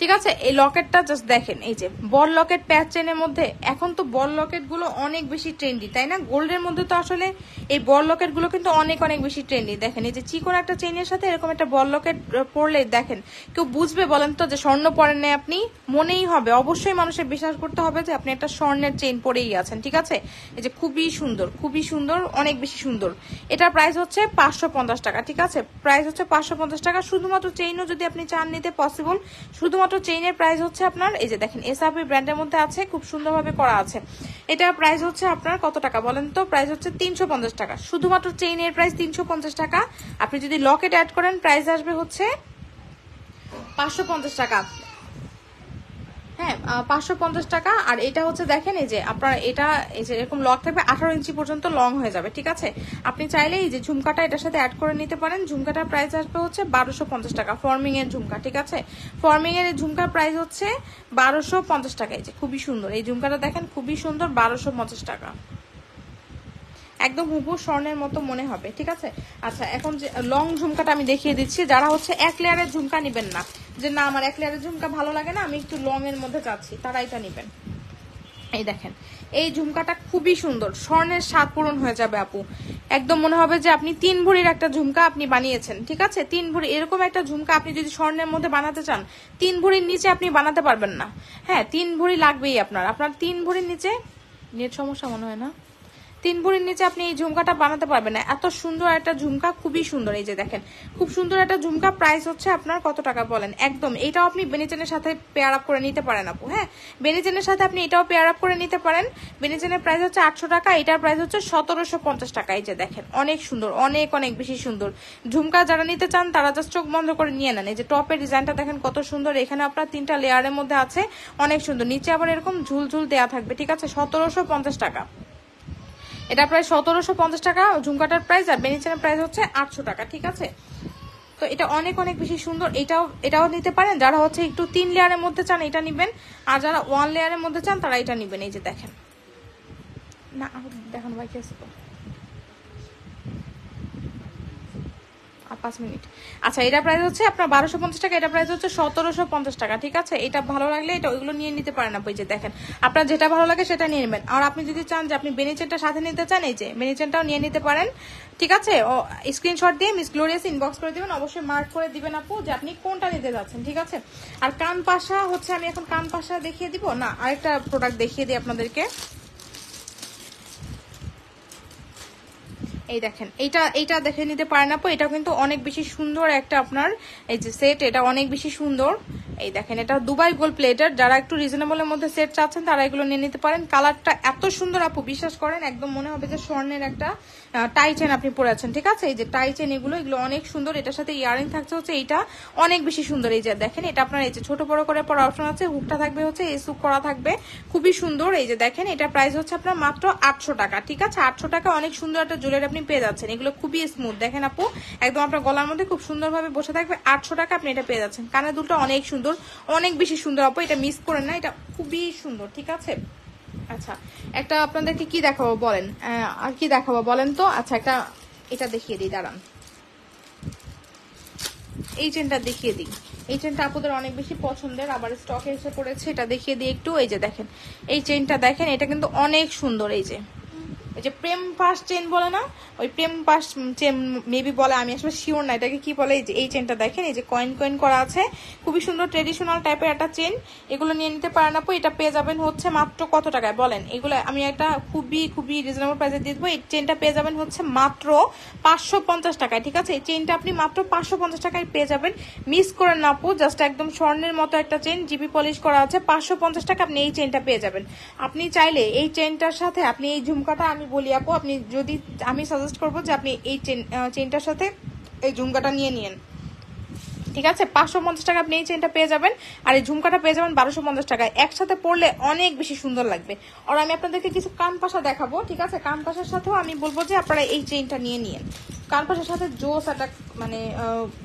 ঠিক আছে? এই লকেটটা জাস্ট দেখেন, এই যে বল লকেট প্যাচ চেনের মধ্যে, এখন তো বল লকেট গুলো অনেক বেশি ট্রেন্ডি, তাই না? গোল্ডের মধ্যে তো আসলে এই বল লকেট গুলো কিন্তু অনেক অনেক বেশি ট্রেন্ডি। দেখেন এই যে চিকন একটা চেইনের সাথে এরকম একটা বল লকেট পরলে দেখেন কেউ বুঝবে বলেন তো যে স্বর্ণ পরেন নাই আপনি? মনেই হবে, অবশ্যই মানুষের বিশ্বাস করতে হবে যে আপনি একটা স্বর্ণের চেইন পরেই আছেন, ঠিক আছে? এই যে খুবই সুন্দর, খুবই সুন্দর, অনেক বেশি সুন্দর। এটার প্রাইস হচ্ছে 550 টাকা, ঠিক আছে? প্রাইস হচ্ছে 550 টাকা। শুধুমাত্র চেইনও যদি আপনি চান নিতে পসিবল, শুধুমাত্র চেইনের প্রাইস হচ্ছে আপনার, এই যে দেখেন এসআরপি ব্র্যান্ডের মধ্যে আছে, খুব সুন্দরভাবে করা আছে। এটা প্রাইস হচ্ছে আপনার কত টাকা বলেন তো? প্রাইস হচ্ছে 350 টাকা, শুধুমাত্র চেইনের প্রাইস 350 টাকা। আপনি যদি লকেট অ্যাড করেন প্রাইস আসবে হচ্ছে 550 টাকা। হ্যাঁ, 550 টাকা। আর এটা হচ্ছে দেখেন এই যে আপনার এটা এই যে এরকম লক থাকবে, 18 ইঞ্চি পর্যন্ত লং হয়ে যাবে, ঠিক আছে? আপনি চাইলে এই যে ঝুমকাটা এটার সাথে অ্যাড করে নিতে পারেন। ঝুমকাটার প্রাইস আসবে হচ্ছে 1250 টাকা, ফর্মিং এর ঝুমকা, ঠিক আছে? ফর্মিং এর ঝুমকার প্রাইস হচ্ছে 1250 টাকা। এই যে খুবই সুন্দর এই ঝুমকাটা দেখেন, খুবই সুন্দর, 1250 টাকা, একদম হুবহু স্বর্ণের মতো মনে হবে, ঠিক আছে? আচ্ছা, এখন যে লং ঝুমকাটা আমি দেখিয়ে দিচ্ছি, যারা হচ্ছে এক লেয়ারের ঝুমকা নিবেন না, যে না আমার এক লেয়ারের ঝুমকা ভালো লাগে না, আমি একটু লং এর মধ্যে চাচ্ছি, তারা এটা নিবেন। এই দেখেন এই ঝুমকাটা খুবই সুন্দর, স্বর্ণের স্বাদ পূরণ হয়ে যাবে আপু। একদম মনে হবে যে আপনি 3 ভরির একটা ঝুমকা আপনি বানিয়েছেন, ঠিক আছে? 3 ভরি এরকম একটা ঝুমকা আপনি যদি স্বর্ণের মধ্যে বানাতে চান, 3 ভরির নিচে আপনি বানাতে পারবেন না। হ্যাঁ 3 ভরি লাগবেই আপনার 3 ভরির নিচে। নেট সমস্যা মনে হয় না? 3 ভরির নিচে আপনি এই ঝুমকাটা বানাতে পারবেন না। এত সুন্দর একটা ঝুমকা, খুবই সুন্দর। এই যে দেখেন খুব সুন্দর একটা ঝুমকা। প্রাইস হচ্ছে আপনার কত টাকা বলেন? একদম এটাও আপনি বেনিচেনের সাথে পেয়ার আপ করে নিতে পারেন আপু। হ্যাঁ বেনিচেনের সাথে আপনি এটাও পেয়ার আপ করে নিতে পারেন। বেনিচেনের প্রাইস হচ্ছে 800 টাকা, এটার প্রাইস হচ্ছে 1750 টাকা। এই যে দেখেন অনেক সুন্দর, অনেক অনেক বেশি সুন্দর ঝুমকা। যারা নিতে চান তারা জাস্ট চোখ বন্ধ করে নিয়ে নেন। এই যে টপের ডিজাইনটা দেখেন কত সুন্দর, এখানে আপনার 3টা লেয়ারের মধ্যে আছে, অনেক সুন্দর। নিচে আবার এরকম ঝুলঝুল দেয়া থাকবে, ঠিক আছে? 1750 টাকা, এটা প্রায় 1750 টাকা ঝুমকাটার প্রাইস। আর বেনিচেনের প্রাইস হচ্ছে 800 টাকা, ঠিক আছে? তো এটা অনেক অনেক বেশি সুন্দর। এটাও নিতে পারেন যারা হচ্ছে একটু 3 লেয়ারের মধ্যে চান, এটা নিবেন। আর যারা 1 লেয়ারের মধ্যে চান তারা এটা নিবেন। এই যে দেখেন না দেখেন বাকি আছে তো 5 মিনিট। আচ্ছা এটা প্রাইস হচ্ছে আপনার 1250 টাকা, এটা প্রাইস হচ্ছে 1750 টাকা, ঠিক আছে? এটা ভালো লাগলে এটা ওইগুলো নিয়ে নিতে পারেন আপনি। যে দেখেন আপনার যেটা ভালো লাগে সেটা নিয়ে নেবেন। আর আপনি যদি চান যে আপনি বেনিচেনটা সাথে নিতে চান, এই যে বেনিচেনটাও নিয়ে নিতে পারেন, ঠিক আছে? ও স্ক্রিনশট দিয়ে মিস গ্লোরিয়াস ইনবক্স করে দিবেন, অবশ্যই মার্ক করে দিবেন আপু যে আপনি কোনটা নিতে যাচ্ছেন, ঠিক আছে? আর কান পাশা হচ্ছে আমি এখন কান পাশা দেখিয়ে দিব না, আরেকটা প্রোডাক্ট দেখিয়ে দিই আপনাদেরকে। এই দেখেন এইটা দেখে নিতে পারেন আপু। এটা কিন্তু অনেক বেশি সুন্দর একটা আপনার এই যে সেট, এটা অনেক বেশি সুন্দর। এই দেখেন এটা দুবাই গোল্ড প্লেটের, যারা একটু রিজনেবলের মধ্যে সেট চাচ্ছেন তারা এগুলো নিয়ে নিতে পারেন। কালারটা এত সুন্দর আপু, বিশ্বাস করেন একদম মনে হবে যে স্বর্ণের একটা টাই চেন আপনি পরে আছেন, ঠিক আছে? এই যে টাই চেন এগুলো অনেক সুন্দর। এটার সাথে ইয়ারিং থাকছে হচ্ছে এইটা অনেক বেশি সুন্দর। এই যে দেখেন এটা আপনার এই যে ছোট বড় করে পরা অপশন আছে, হুকটা থাকবে হচ্ছে এই সুক করা থাকবে, খুবই সুন্দর। এই যে দেখেন এটা প্রাইস হচ্ছে আপনার মাত্র 800 টাকা, ঠিক আছে? 800 টাকা অনেক সুন্দর একটা জুয়েলারি আপনি পেয়ে যাচ্ছেন। এগুলো খুবই স্মুথ, দেখেন আপু একদম আপনার গলার মধ্যে খুব সুন্দরভাবে বসে থাকবে। 800 টাকা আপনি এটা পেয়ে যাচ্ছেন। কানের দুলটা অনেক সুন্দর, অনেক বেশি সুন্দর আপু, এটা মিস করেন না, এটা খুবই সুন্দর, ঠিক আছে? আচ্ছা একটা আপনাদেরকে কি দেখাবো বলেন, আর কি দেখাবো বলেন তো? আচ্ছা একটা এটা দেখিয়ে দিই, দাঁড়ান এই চেনটা দেখিয়ে দিই। এই চেনটা আপনাদের অনেক বেশি পছন্দের, আবার স্টকে এসে পড়েছে, এটা দেখিয়ে দিই একটু। এই যে দেখেন এই চেনটা দেখেন, এটা কিন্তু অনেক সুন্দর। এই যে প্রেম পাশ চেন বলে না, ওই প্রেম পাশ চেন মেবি বলে, আমি আসলে শিওর না এটাকে কি বলে। এই চেনটা দেখেন, এই যে কয়েন কয়েন করা আছে, খুবই সুন্দর ট্রেডিশনাল টাইপের একটা চেন। এগুলো নিয়ে নিতে পারেন আপু। এটা পেয়ে যাবেন হচ্ছে মাত্র কত টাকায় বলেন? এগুলো আমি একটা খুবই রিজনেবল প্রাইসে দিয়ে দেবো। এই চেনটা পেয়ে যাবেন হচ্ছে মাত্র 550 টাকায়, ঠিক আছে? এই চেনটা আপনি মাত্র 550 টাকায় পেয়ে যাবেন। মিস করেন না আপু, জাস্ট একদম স্বর্ণের মতো একটা চেন, জিবি পলিশ করা আছে। 550 টাকা আপনি এই চেনটা পেয়ে যাবেন। আপনি চাইলে এই চেনটার সাথে আপনি এই ঝুমকাটা, আমি বলি আপু আপনি যদি, আমি সাজেস্ট করবো যে আপনি এই চেনটার সাথে এই ঝুমকাটা নিয়ে নিন, ঠিক আছে? 550 টাকা আপনি এই চেনটা পেয়ে যাবেন, আর এই ঝুমকাটা পেয়ে যাবেন 1250 টাকায়। একসাথে পরলে অনেক বেশি সুন্দর লাগবে। আর আমি আপনাদেরকে কিছু কান পাশা দেখাবো, ঠিক আছে? কান পাশার সাথেও আমি বলবো যে আপনারা এই চেনটা নিয়ে নিন। কান পাশার সাথে জোস একটা মানে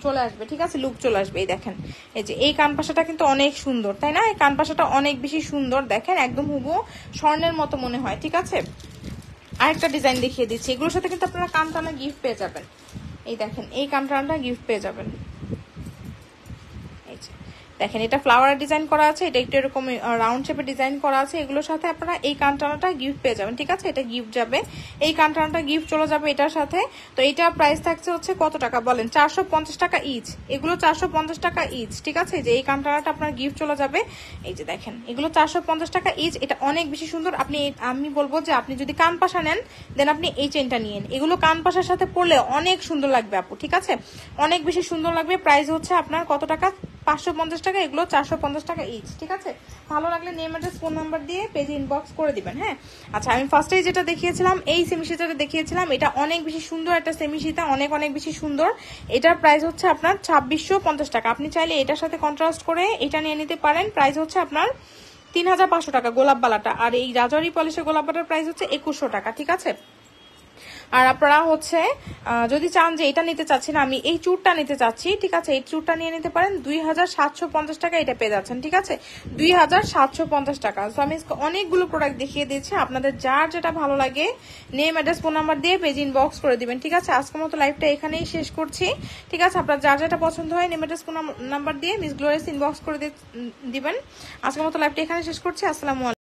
চলে আসবে, ঠিক আছে? লুক চলে আসবে। এই দেখেন এই যে এই কান পাশাটা কিন্তু অনেক সুন্দর, তাই না? এই কান পাশাটা অনেক বেশি সুন্দর, দেখেন একদম হুবহু স্বর্ণের মতো মনে হয়, ঠিক আছে? আরেকটা ডিজাইন দেখিয়ে দিচ্ছি, এগুলোর সাথে কিন্তু আপনারা কান টানা গিফট পেয়ে যাবেন। এই দেখেন এই কান টানাটা গিফট পেয়ে যাবেন। দেখেন এটা ফ্লাওয়ার ডিজাইন করা আছে, এটা একটু এরকম রাউন্ড শেপে ডিজাইন করা আছে। এগুলোর সাথে আপনারা এই কানটানাটা গিফট পেয়ে যাবেন, ঠিক আছে? এটা গিফট যাবে, এই কানটানাটা গিফট চলে যাবে এটার সাথে। তো এটা প্রাইস থাকছে হচ্ছে কত টাকা বলেন? 450 টাকা ইচ। এগুলো 450 টাকা ইচ, ঠিক আছে? যে এই কানটানাটা আপনার গিফট চলে যাবে। এই যে দেখেন এগুলো 450 টাকা ইচ, এটা অনেক বেশি সুন্দর। আমি বলবো যে আপনি যদি কান পাশা নেন দেন আপনি এই চেনটা নিয়েন। এগুলো কান পাশার সাথে পরলে অনেক সুন্দর লাগবে আপু, ঠিক আছে? অনেক বেশি সুন্দর লাগবে। প্রাইস হচ্ছে আপনার কত টাকা? 550 টাকা, এগুলো 450 টাকা ইচ, ঠিক আছে? ভালো লাগলে নেম অ্যাড্রেস ফোন নাম্বার দিয়ে পেজে ইনবক্স করে দিবেন। হ্যাঁ আচ্ছা আমি ফার্স্টেই যেটা দেখিয়েছিলাম এই সেমি সীতাটা দেখিয়েছিলাম, এটা অনেক বেশি সুন্দর একটা সেমি সীতা, অনেক বেশি সুন্দর। এটার প্রাইস হচ্ছে আপনার 2650 টাকা। আপনি চাইলে এটার সাথে কন্ট্রাস্ট করে এটা নিয়ে নিতে পারেন। প্রাইস হচ্ছে আপনার 3500 টাকা গোলাপ বালাটা। আর এই রাজওয়ারি পলিশের গোলাপ বালার প্রাইস হচ্ছে 2100 টাকা, ঠিক আছে? আর আপনারা হচ্ছে যদি চান যে এটা নিতে চাচ্ছি না, আমি এই চুরটা নিতে চাচ্ছি, ঠিক আছে? এই চুরটা নিয়ে নিতে পারেন। 2750 টাকা এটা পেয়ে যাচ্ছেন, ঠিক আছে? 2750 টাকা। তো আমি অনেকগুলো প্রোডাক্ট দেখিয়ে দিয়েছি, আপনাদের যার যেটা ভালো লাগে নেম অ্যাড্রেস ফোন নাম্বার দিয়ে পেজ ইনবক্স করে দিবেন, ঠিক আছে? আজকের মতো লাইভটা এখানেই শেষ করছি, ঠিক আছে? আপনার যার যেটা পছন্দ হয় নেম অ্যাড্রেস ফোন নাম্বার দিয়ে মিস গ্লোরিয়াস ইনবক্স করে দিবেন। আজকের মতো লাইভটা এখানে শেষ করছি। আসসালামু আলাইকুম।